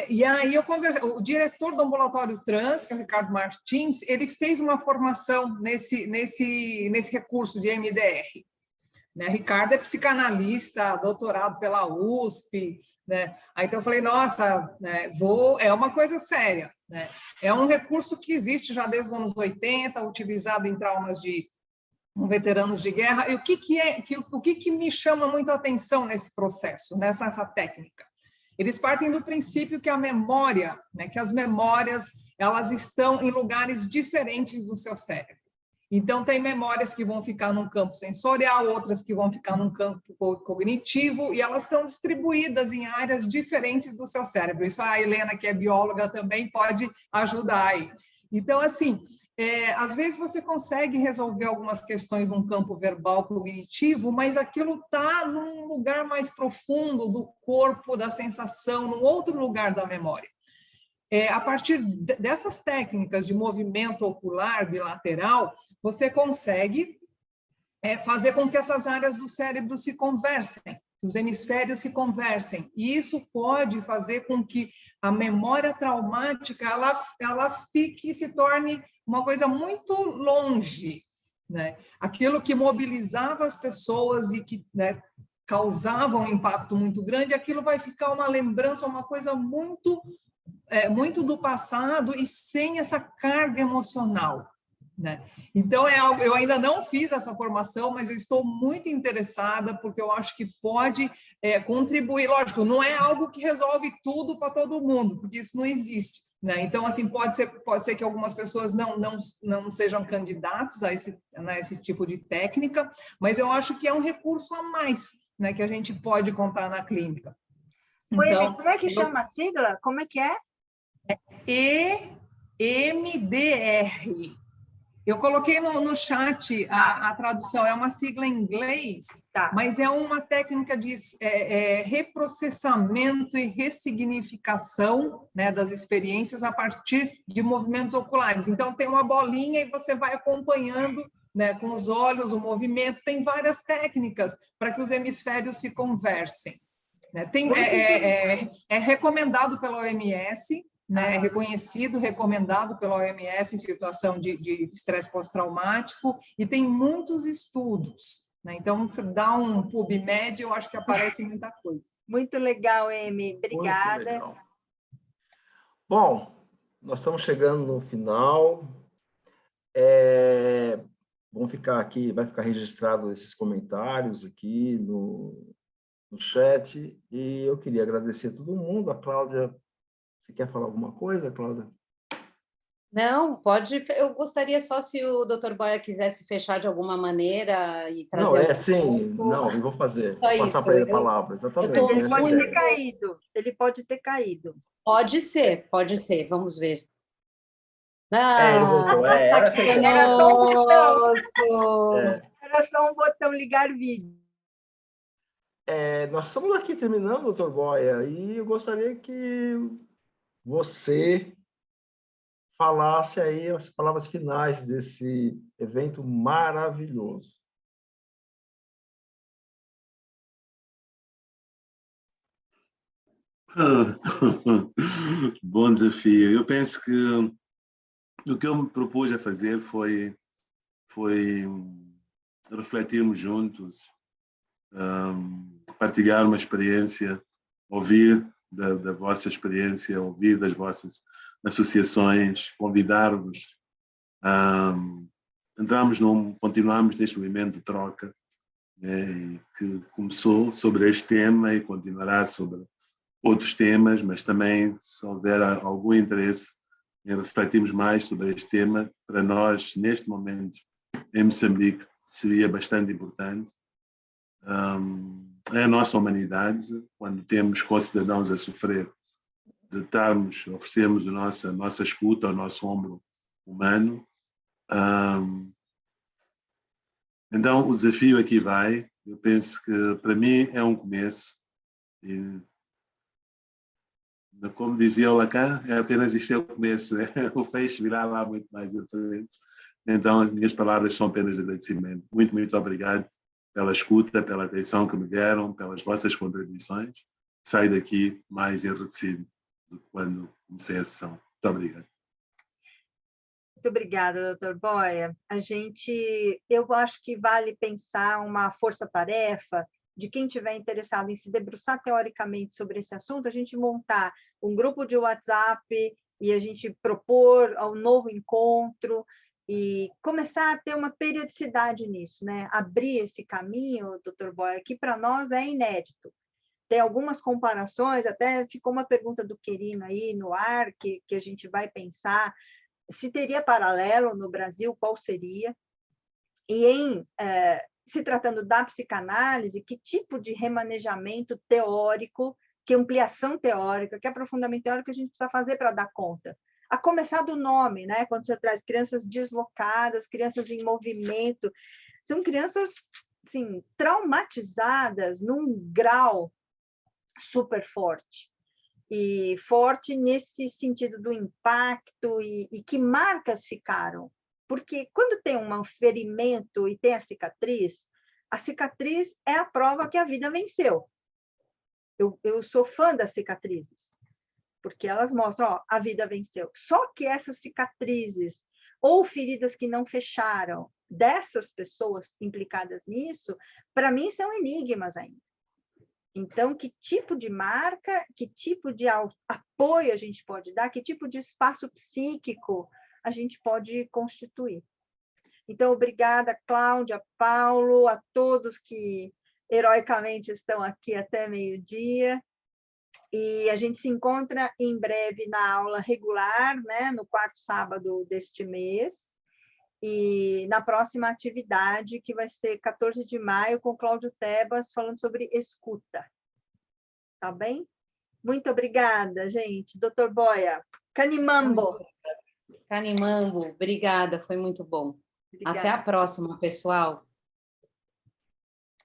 E aí o diretor do ambulatório trans, que é o Ricardo Martins, ele fez uma formação nesse recurso de MDR. Né? Ricardo é psicanalista, doutorado pela USP, né? Aí então eu falei, nossa, né, é uma coisa séria, né? É um recurso que existe já desde os anos 80, utilizado em traumas de veteranos de guerra. E o que me chama muito a atenção nesse processo, nessa técnica? Eles partem do princípio que a memória, né, que as memórias, elas estão em lugares diferentes do seu cérebro. Então, tem memórias que vão ficar num campo sensorial, outras que vão ficar num campo cognitivo, e elas estão distribuídas em áreas diferentes do seu cérebro. Isso a Helena, que é bióloga, também pode ajudar aí. Então, assim, às vezes você consegue resolver algumas questões num campo verbal cognitivo, mas aquilo está num lugar mais profundo do corpo, da sensação, num outro lugar da memória. A partir dessas técnicas de movimento ocular bilateral, você consegue fazer com que essas áreas do cérebro se conversem, que os hemisférios se conversem. E isso pode fazer com que a memória traumática ela fique e se torne uma coisa muito longe, né? Aquilo que mobilizava as pessoas e que, né, causava um impacto muito grande, aquilo vai ficar uma lembrança, uma coisa muito do passado e sem essa carga emocional, né? Então, eu ainda não fiz essa formação, mas eu estou muito interessada, porque eu acho que pode contribuir. Lógico, não é algo que resolve tudo para todo mundo, porque isso não existe, né? Então, assim, pode ser que algumas pessoas não sejam candidatos a esse tipo de técnica, mas eu acho que é um recurso a mais, né, que a gente pode contar na clínica. Então, como é que chama a sigla? Como é que é? EMDR. Eu coloquei no chat a tradução, é uma sigla em inglês, mas é uma técnica de reprocessamento e ressignificação, né, das experiências a partir de movimentos oculares. Então, tem uma bolinha e você vai acompanhando, né, com os olhos o movimento. Tem várias técnicas para que os hemisférios se conversem. Né? É recomendado pela OMS, né, reconhecido, recomendado pela OMS em situação de estresse pós-traumático, e tem muitos estudos, né? Então, você dá um PubMed, eu acho que aparece muita coisa. Muito legal, Amy. Obrigada. Bom, nós estamos chegando no final. Vão ficar aqui, vai ficar registrado esses comentários aqui no chat, e eu queria agradecer a todo mundo. A Cláudia, você quer falar alguma coisa, Cláudia? Não, pode. Eu gostaria só se o Dr. Boia quisesse fechar de alguma maneira e trazer... Não, sim. Não, eu vou fazer. Vou passar para ele a palavra, exatamente. Ele pode ter caído. Ele pode ter caído. Pode ser. Vamos ver. Ele voltou. Era só um botão. Era só um botão ligar vídeo. Nós estamos aqui terminando, Dr. Boia, e eu gostaria que você falasse aí as palavras finais desse evento maravilhoso. Bom desafio. Eu penso que o que eu me propus a fazer foi refletirmos juntos, partilhar uma experiência, ouvir da vossa experiência, ouvir das vossas associações, convidar-vos. Continuamos neste movimento de troca, né, que começou sobre este tema e continuará sobre outros temas, mas também, se houver algum interesse em refletirmos mais sobre este tema, para nós, neste momento, em Moçambique, seria bastante importante. É a nossa humanidade, quando temos concidadãos a sofrer, de oferecermos a nossa escuta, o nosso ombro humano. Então, o desafio aqui vai, eu penso que para mim é um começo, e, como dizia o Lacan, isto é o começo, né? O peixe virá lá muito mais à frente. Então, as minhas palavras são apenas de agradecimento. Muito, muito obrigado pela escuta, pela atenção que me deram, pelas vossas contribuições. Saio daqui mais enriquecido do que quando comecei a sessão. Muito obrigado. Muito obrigada, doutor Boia. Eu acho que vale pensar uma força-tarefa de quem estiver interessado em se debruçar teoricamente sobre esse assunto, a gente montar um grupo de WhatsApp e a gente propor um novo encontro e começar a ter uma periodicidade nisso, né? Abrir esse caminho, doutor Boia, que para nós é inédito. Tem algumas comparações, até ficou uma pergunta do Querino aí no ar, que a gente vai pensar, se teria paralelo no Brasil, qual seria? E se tratando da psicanálise, que tipo de remanejamento teórico, que ampliação teórica, que aprofundamento teórico a gente precisa fazer para dar conta? A começar do nome, né? Quando você traz crianças deslocadas, crianças em movimento, são crianças assim, traumatizadas num grau super forte. E forte nesse sentido do impacto e que marcas ficaram. Porque quando tem um ferimento e tem a cicatriz é a prova que a vida venceu. Eu sou fã das cicatrizes, porque elas mostram, ó, a vida venceu. Só que essas cicatrizes ou feridas que não fecharam dessas pessoas implicadas nisso, para mim são enigmas ainda. Então, que tipo de marca, que tipo de apoio a gente pode dar, que tipo de espaço psíquico a gente pode constituir. Então, obrigada, Cláudia, Paulo, a todos que heroicamente estão aqui até meio-dia. E a gente se encontra em breve na aula regular, né, no 4º sábado deste mês, e na próxima atividade, que vai ser 14 de maio, com Cláudio Tebas, falando sobre escuta. Tá bem? Muito obrigada, gente. Doutor Boia, Canimambo. Canimambo, obrigada, foi muito bom. Obrigada. Até a próxima, pessoal.